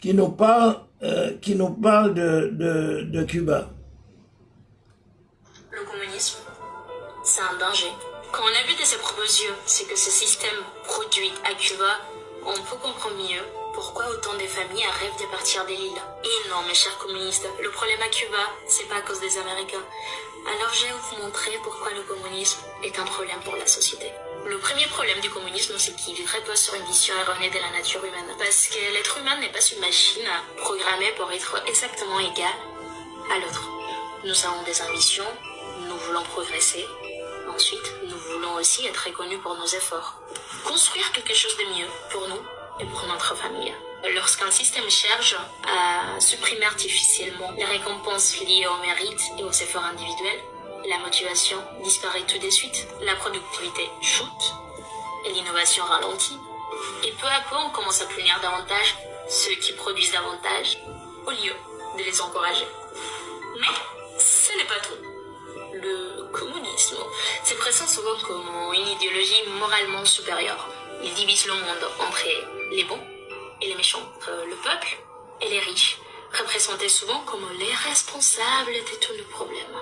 qui nous parle de Cuba. Le communisme, c'est un danger. Quand on a vu de ses propres yeux ce que ce système produit à Cuba, on peut comprendre mieux pourquoi autant de familles rêvent de partir de l'île. Et non, mes chers communistes, le problème à Cuba, c'est pas à cause des Américains. Alors je vais vous montrer pourquoi le communisme est un problème pour la société. Le premier problème du communisme, c'est qu'il repose sur une vision erronée de la nature humaine. Parce que l'être humain n'est pas une machine programmée pour être exactement égal à l'autre. Nous avons des ambitions, nous voulons progresser. Ensuite, nous voulons aussi être reconnus pour nos efforts. Construire quelque chose de mieux pour nous et pour notre famille. Lorsqu'un système cherche à supprimer artificiellement les récompenses liées au mérite et aux efforts individuels, la motivation disparaît tout de suite, la productivité chute et l'innovation ralentit. Et peu à peu, on commence à punir davantage ceux qui produisent davantage au lieu de les encourager. Mais ce n'est pas tout. Le communisme se présente souvent comme une idéologie moralement supérieure. Il divise le monde entre les bons et les méchants, le peuple et les riches, représentés souvent comme les responsables de tous nos problèmes.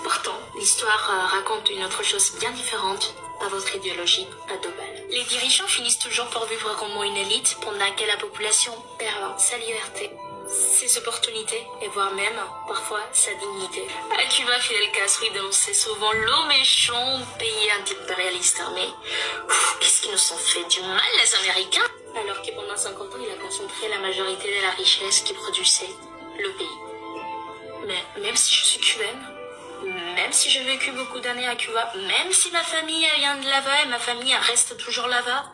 Pourtant, l'histoire raconte une autre chose bien différente à votre idéologie à deux balles. Les dirigeants finissent toujours par vivre comme une élite pendant que la population perd sa liberté, ses opportunités et voire même parfois sa dignité. À Cuba, Fidel Castro dénonçait souvent le méchant pays anti-impérialiste. Mais qu'est-ce qu'ils nous ont fait du mal, les Américains? Alors que pendant 50 ans, il a concentré la majorité de la richesse qui produisait le pays. Mais même si je suis cubaine, même si j'ai vécu beaucoup d'années à Cuba, même si ma famille vient de là-bas et ma famille reste toujours là-bas,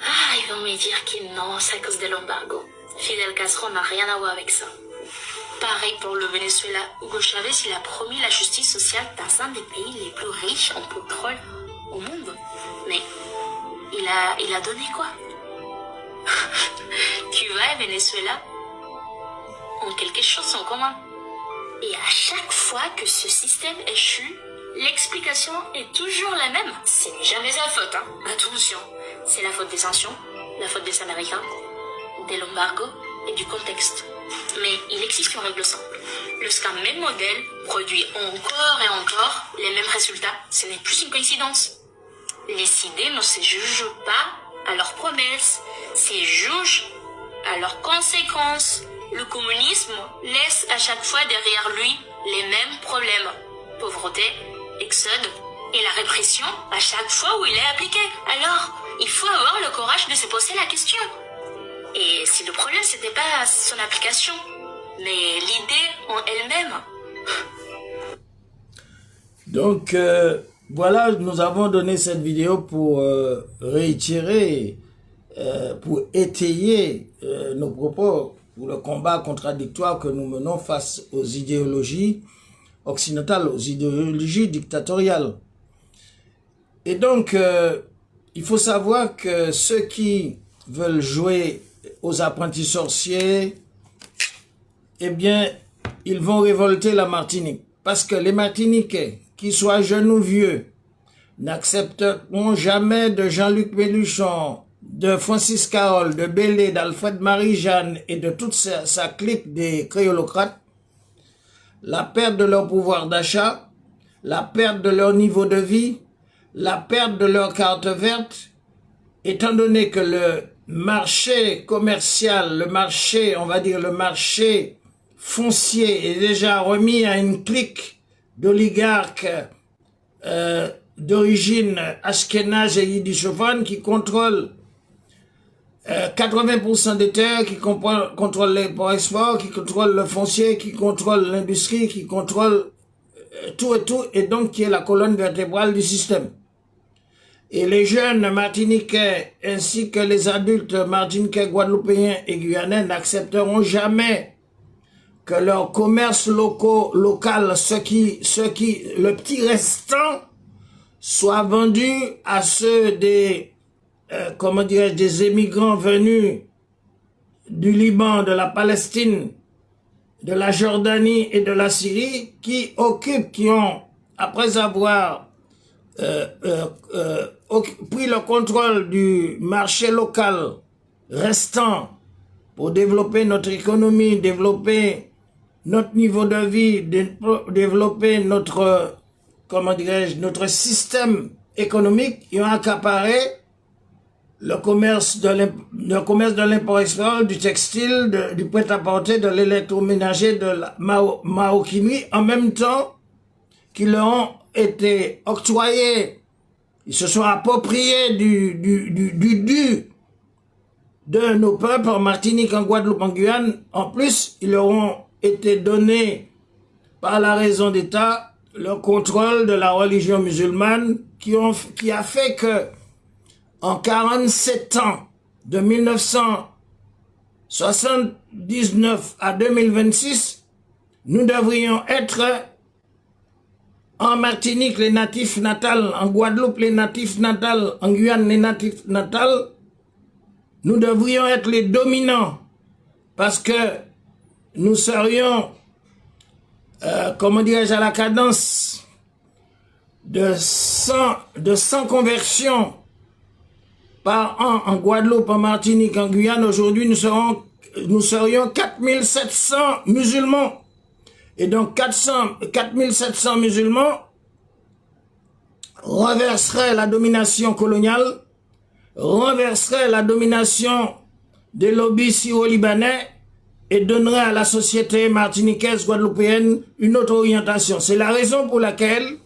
Ah, ils vont me dire que non, c'est à cause de l'embargo. Fidel Castro n'a rien à voir avec ça. Pareil pour le Venezuela. Hugo Chavez, il a promis la justice sociale dans un des pays les plus riches en pétrole au monde. Mais il a donné quoi? Cuba et Venezuela ont quelque chose en commun. Et à chaque fois que ce système échoue, l'explication est toujours la même. Ce n'est jamais sa faute, hein. Attention, c'est la faute des sanctions, la faute des Américains, de l'embargo et du contexte. Mais il existe une règle simple. Lorsqu'un même modèle produit encore et encore les mêmes résultats, ce n'est plus une coïncidence. Les idées ne se jugent pas à leurs promesses, se jugent à leurs conséquences. Le communisme laisse à chaque fois derrière lui les mêmes problèmes. Pauvreté, exode et la répression à chaque fois où il est appliqué. Alors, il faut avoir le courage de se poser la question. Et si le problème c'était pas son application, mais l'idée en elle-même. Donc, voilà, nous avons donné cette vidéo pour réitérer, pour étayer nos propos pour le combat contradictoire que nous menons face aux idéologies occidentales, aux idéologies dictatoriales. Et donc, il faut savoir que ceux qui veulent jouer aux apprentis sorciers, eh bien, ils vont révolter la Martinique. Parce que les Martiniquais, qu'ils soient jeunes ou vieux, n'accepteront jamais de Jean-Luc Mélenchon, de Francis Carole, de Bellé, d'Alfred Marie-Jeanne et de toute sa clique des créolocrates, la perte de leur pouvoir d'achat, la perte de leur niveau de vie, la perte de leur carte verte, étant donné que le marché commercial, le marché, on va dire le marché foncier est déjà remis à une clique d'oligarques d'origine ashkénaze et yiddishophone qui contrôlent 80% des terres, qui contrôlent l'import-export, qui contrôlent le foncier, qui contrôlent l'industrie, qui contrôlent tout, et donc qui est la colonne vertébrale du système. Et les jeunes martiniquais ainsi que les adultes martiniquais, guadeloupéens et guyanais n'accepteront jamais que leurs commerces local, le petit restant, soit vendu à ceux des comment dirais-je, des émigrants venus du Liban, de la Palestine, de la Jordanie et de la Syrie, qui ont, après avoir pris le contrôle du marché local restant pour développer notre économie, développer notre niveau de vie, développer notre, comment dirais-je, notre système économique, ils ont accaparé le commerce de l'import-export, du textile, du prêt-à-porter, de l'électroménager, de la maroquinerie, en même temps qu'ils leur ont été octroyés. Ils se sont appropriés du dû de nos peuples en Martinique, en Guadeloupe, en Guyane. En plus, ils leur ont été donnés par la raison d'État le contrôle de la religion musulmane qui a fait que en 47 ans, de 1979 à 2026, nous devrions être en Martinique les natifs natals, en Guadeloupe les natifs natals, en Guyane les natifs natals, nous devrions être les dominants parce que nous serions, comment dirais-je, à la cadence de 100 conversions par an en Guadeloupe, en Martinique, en Guyane. Aujourd'hui, nous serions 4700 musulmans. Et donc 4700 musulmans renverseraient la domination coloniale, renverseraient la domination des lobbies syro-libanais et donneraient à la société martiniquaise, guadeloupéenne une autre orientation. C'est la raison pour laquelle,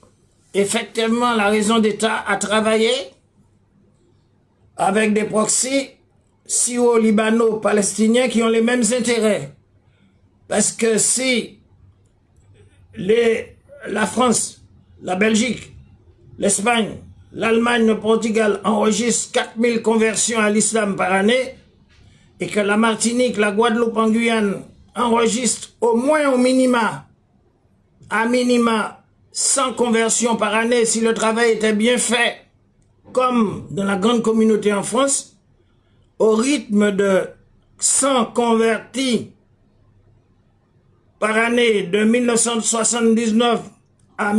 effectivement, la raison d'État a travaillé avec des proxys syro-libano-palestiniens qui ont les mêmes intérêts. Parce que si la France, la Belgique, l'Espagne, l'Allemagne, le Portugal enregistrent 4000 conversions à l'islam par année et que la Martinique, la Guadeloupe en Guyane enregistrent au moins à minima 100 conversions par année si le travail était bien fait, comme dans la grande communauté en France, au rythme de 100 convertis par année de 1979 à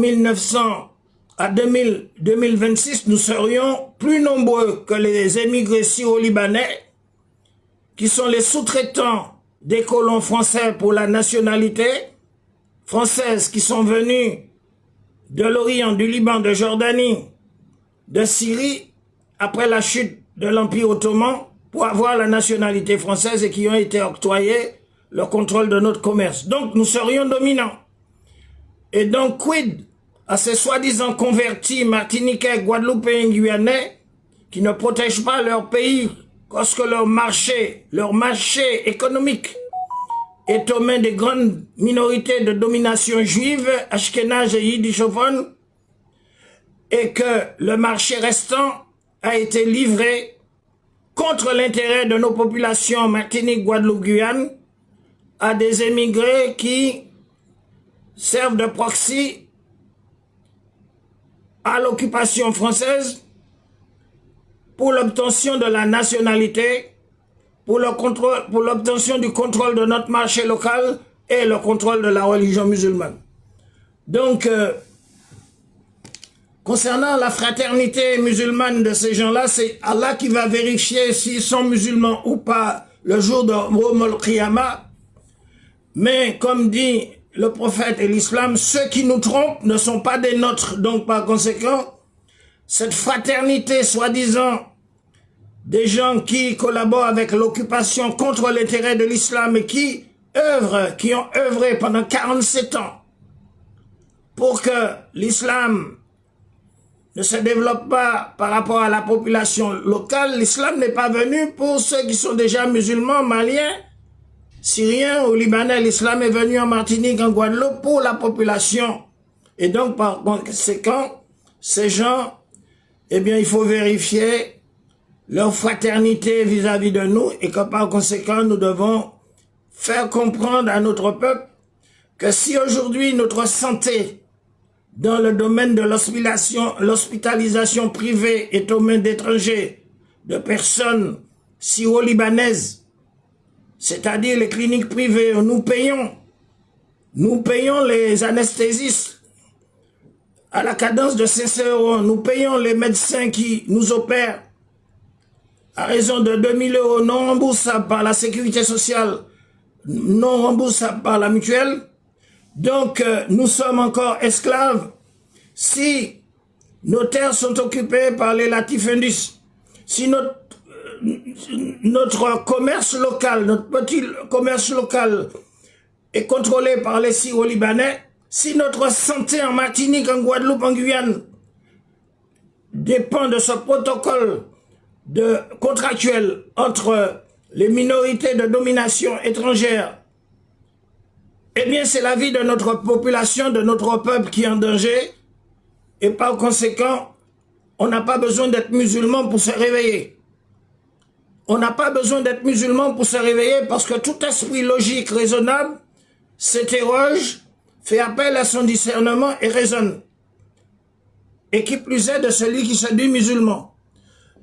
2026, nous serions plus nombreux que les émigrés syro-libanais qui sont les sous-traitants des colons français pour la nationalité française qui sont venus de l'Orient, du Liban, de Jordanie, de Syrie, après la chute de l'Empire ottoman, pour avoir la nationalité française et qui ont été octroyés le contrôle de notre commerce. Donc, nous serions dominants. Et donc, quid à ces soi-disant convertis martiniquais, guadeloupéens, guyanais, qui ne protègent pas leur pays, parce que leur marché économique est aux mains des grandes minorités de domination juive, ashkénaze et yiddishophone, et que le marché restant a été livré contre l'intérêt de nos populations Martinique, Guadeloupe, Guyane, à des émigrés qui servent de proxy à l'occupation française pour l'obtention de la nationalité, pour l'obtention du contrôle de notre marché local et le contrôle de la religion musulmane. Donc, concernant la fraternité musulmane de ces gens-là, c'est Allah qui va vérifier s'ils sont musulmans ou pas le jour de Yawm al-Qiyamah. Mais comme dit le prophète et l'islam, ceux qui nous trompent ne sont pas des nôtres. Donc par conséquent, cette fraternité soi-disant des gens qui collaborent avec l'occupation contre l'intérêt de l'islam et qui ont œuvré pendant 47 ans pour que l'islam ne se développe pas par rapport à la population locale. L'islam n'est pas venu pour ceux qui sont déjà musulmans, maliens, syriens ou libanais. L'islam est venu en Martinique, en Guadeloupe pour la population. Et donc, par conséquent, ces gens, eh bien, il faut vérifier leur fraternité vis-à-vis de nous et que par conséquent, nous devons faire comprendre à notre peuple que si aujourd'hui notre santé dans le domaine de l'hospitalisation privée est aux mains d'étrangers, de personnes syro-libanaises, c'est-à-dire les cliniques privées, nous payons les anesthésistes à la cadence de 500 €, nous payons les médecins qui nous opèrent à raison de 2000 € non remboursables par la sécurité sociale, non remboursables par la mutuelle. Donc, nous sommes encore esclaves. Si nos terres sont occupées par les latifundis, si notre commerce local, notre petit commerce local est contrôlé par les Syro-Libanais, si notre santé en Martinique, en Guadeloupe, en Guyane dépend de ce protocole contractuel entre les minorités de domination étrangère, eh bien c'est la vie de notre population, de notre peuple qui est en danger, et par conséquent, on n'a pas besoin d'être musulman pour se réveiller. On n'a pas besoin d'être musulman pour se réveiller parce que tout esprit logique, raisonnable, s'interroge, fait appel à son discernement et raisonne. Et qui plus est de celui qui se dit musulman.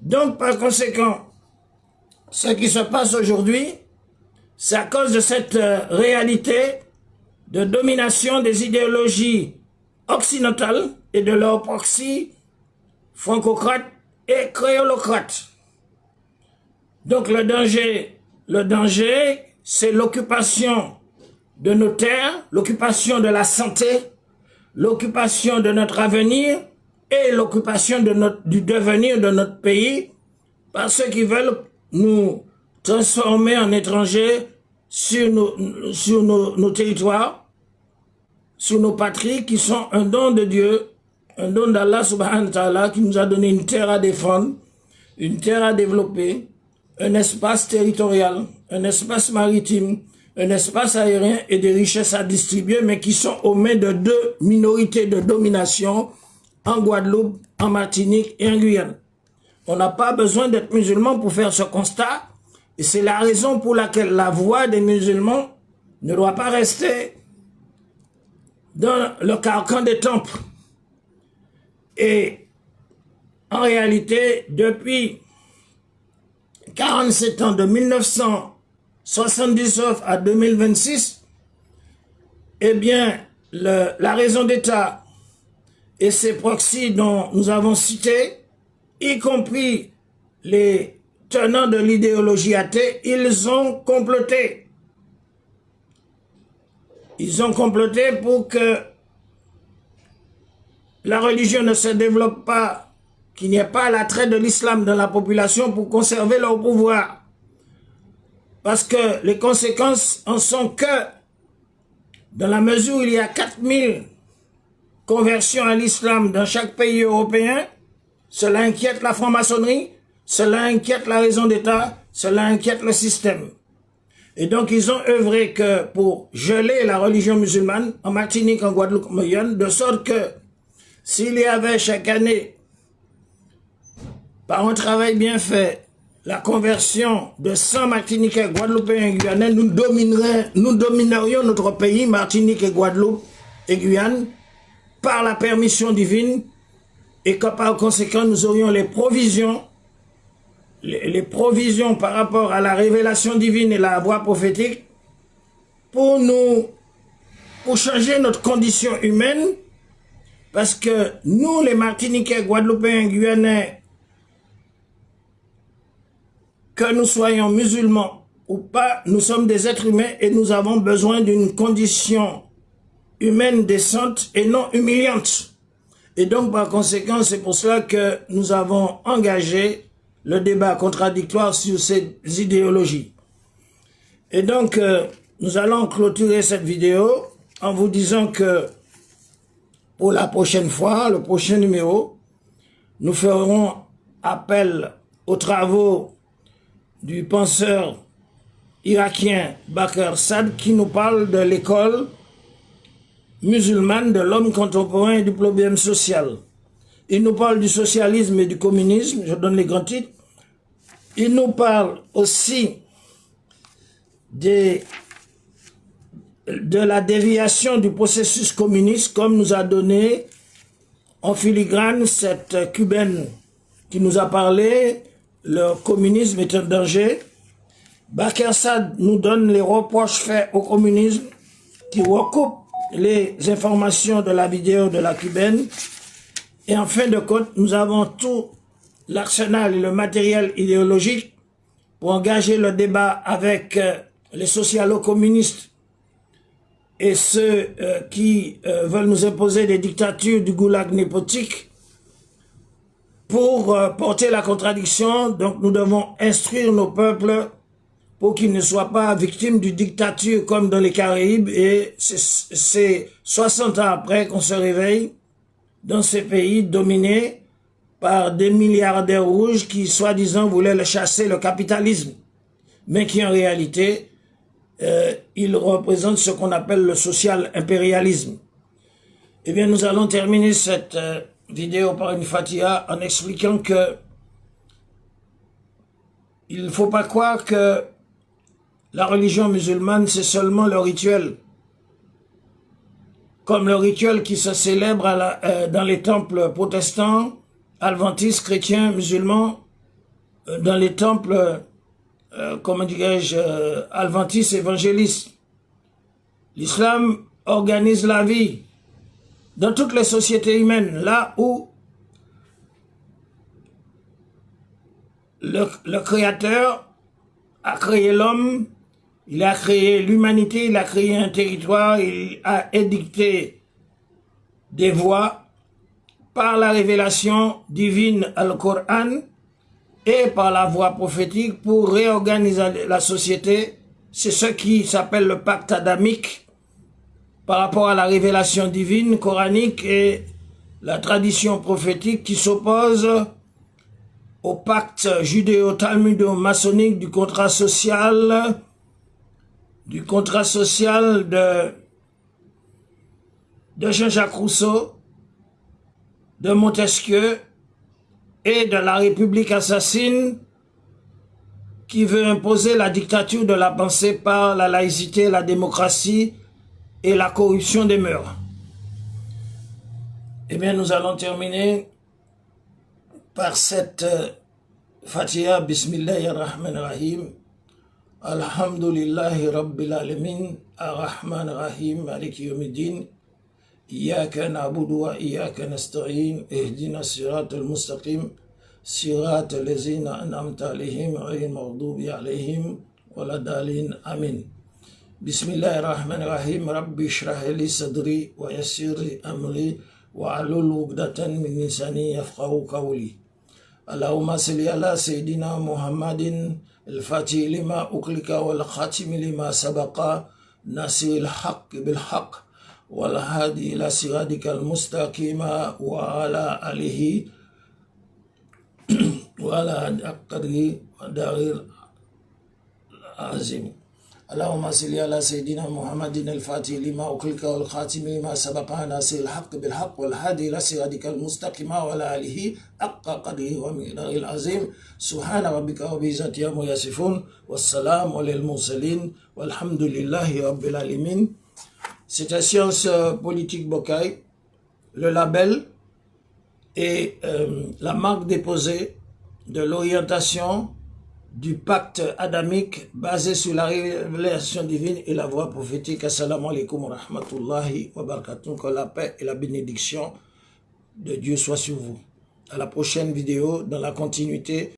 Donc, par conséquent, ce qui se passe aujourd'hui, c'est à cause de cette réalité de domination des idéologies occidentales et de leur proxy francocrate et créolocrate. Donc, le danger, c'est l'occupation de nos terres, l'occupation de la santé, l'occupation de notre avenir et l'occupation du devenir de notre pays par ceux qui veulent nous transformer en étrangers sur nos territoires, sur nos patries qui sont un don de Dieu, un don d'Allah subhanahu wa ta'ala qui nous a donné une terre à défendre, une terre à développer, un espace territorial, un espace maritime, un espace aérien et des richesses à distribuer, mais qui sont aux mains de deux minorités de domination en Guadeloupe en Martinique et en Guyane. On n'a pas besoin d'être musulman pour faire ce constat, et c'est la raison pour laquelle la voix des musulmans ne doit pas rester dans le carcan des temples. Et en réalité, depuis 47 ans, de 1979 à 2026, eh bien, la raison d'État et ses proxys dont nous avons cité, y compris les tenants de l'idéologie athée, ils ont comploté. Ils ont comploté pour que la religion ne se développe pas, qu'il n'y ait pas l'attrait de l'islam dans la population pour conserver leur pouvoir. Parce que les conséquences en sont que, dans la mesure où il y a 4000 conversions à l'islam dans chaque pays européen, cela inquiète la franc-maçonnerie, cela inquiète la raison d'État, cela inquiète le système. Et donc ils ont œuvré que pour geler la religion musulmane en Martinique, en Guadeloupe, en Guyane, de sorte que s'il y avait chaque année, par un travail bien fait, la conversion de 100 Martiniquais, Guadeloupéens et Guyanais, nous dominerions notre pays, Martinique et Guadeloupe et Guyane, par la permission divine, et que par conséquent nous aurions les provisions par rapport à la révélation divine et la voie prophétique pour changer notre condition humaine, parce que nous, les Martiniquais, Guadeloupéens, Guyanais, que nous soyons musulmans ou pas, nous sommes des êtres humains et nous avons besoin d'une condition humaine décente et non humiliante. Et donc, par conséquent, c'est pour cela que nous avons engagé le débat contradictoire sur ces idéologies. Et donc, nous allons clôturer cette vidéo en vous disant que pour la prochaine fois, le prochain numéro, nous ferons appel aux travaux du penseur irakien Bakr Saad qui nous parle de l'école musulmane de l'homme contemporain et du problème social. Il nous parle du socialisme et du communisme, je donne les grands titres. Il nous parle aussi de la déviation du processus communiste, comme nous a donné en filigrane cette cubaine qui nous a parlé, le communisme est un danger. Bakr Saad nous donne les reproches faits au communisme, qui recoupe les informations de la vidéo de la cubaine. Et en fin de compte, nous avons tout l'arsenal et le matériel idéologique pour engager le débat avec les socialo-communistes et ceux qui veulent nous imposer des dictatures du goulag népotique pour porter la contradiction. Donc nous devons instruire nos peuples pour qu'ils ne soient pas victimes d'une dictature comme dans les Caraïbes, et c'est 60 ans après qu'on se réveille dans ces pays dominés par des milliardaires rouges qui, soi-disant, voulaient chasser le capitalisme, mais qui, en réalité, ils représentent ce qu'on appelle le social impérialisme. Eh bien, nous allons terminer cette vidéo par une fatiha en expliquant que il ne faut pas croire que la religion musulmane, c'est seulement le rituel. Comme le rituel qui se célèbre dans les temples protestants, adventistes, chrétiens, musulmans, dans les temples, comment dirais-je, adventistes, évangélistes. L'islam organise la vie dans toutes les sociétés humaines, là où le Créateur a créé l'homme, il a créé l'humanité, il a créé un territoire, il a édicté des voies par la révélation divine Al-Coran et par la voie prophétique pour réorganiser la société. C'est ce qui s'appelle le pacte adamique par rapport à la révélation divine coranique et la tradition prophétique qui s'oppose au pacte judéo-talmudo-maçonnique du contrat social de Jean-Jacques Rousseau, de Montesquieu et de la République assassine qui veut imposer la dictature de la pensée par la laïcité, la démocratie et la corruption des mœurs. Eh bien, nous allons terminer par cette Fatiha, Bismillahirrahmanirrahim. Alhamdulillahi Rabbil Alamin, Ar-Rahman Rahim, Malik Yawmiddin, Iyaka na'budu wa iyaka nasta'in, Ihdina siratal mustaqim, siratal ladzina an'amta alayhim, ghayril maghdubi alayhim, waladhdallin. Amin. Bismillahirrahmanirrahim. Rabbi shrah li sadri wa yassir li amri wa ahlul 'uqdatan min lisani yafqahu qawli. Allahumma salli ala Sayyidina Muhammadin al-Fatih lima uklika wal khatim lima sabaqa nasiril haqq bil haqq wal hadi ila siratikal mustaqima wa ala alihi wa ala qadri wa daril azim. Allahumma salli ala Sayyidina Muhammadin al-Fatih lima uklika wal khatim lima sabaqa nasiril haqq bil haqq wal hadi ila siratikal mustaqima wa ala alihi haqqa qadrihi wa miqdaril azim. Subhana rabbika rabbil izzati amma yasifun wassalamu alal mursalin walhamdulillahi rabbil alamin. C'était Sciences Politiques Bocaille, le label et la marque déposée de l'orientation du pacte adamique basé sur la révélation divine et la voix prophétique. Assalamu alaikum wa rahmatullahi wa barakatuh. Que la paix et la bénédiction de Dieu soient sur vous. À la prochaine vidéo dans la continuité.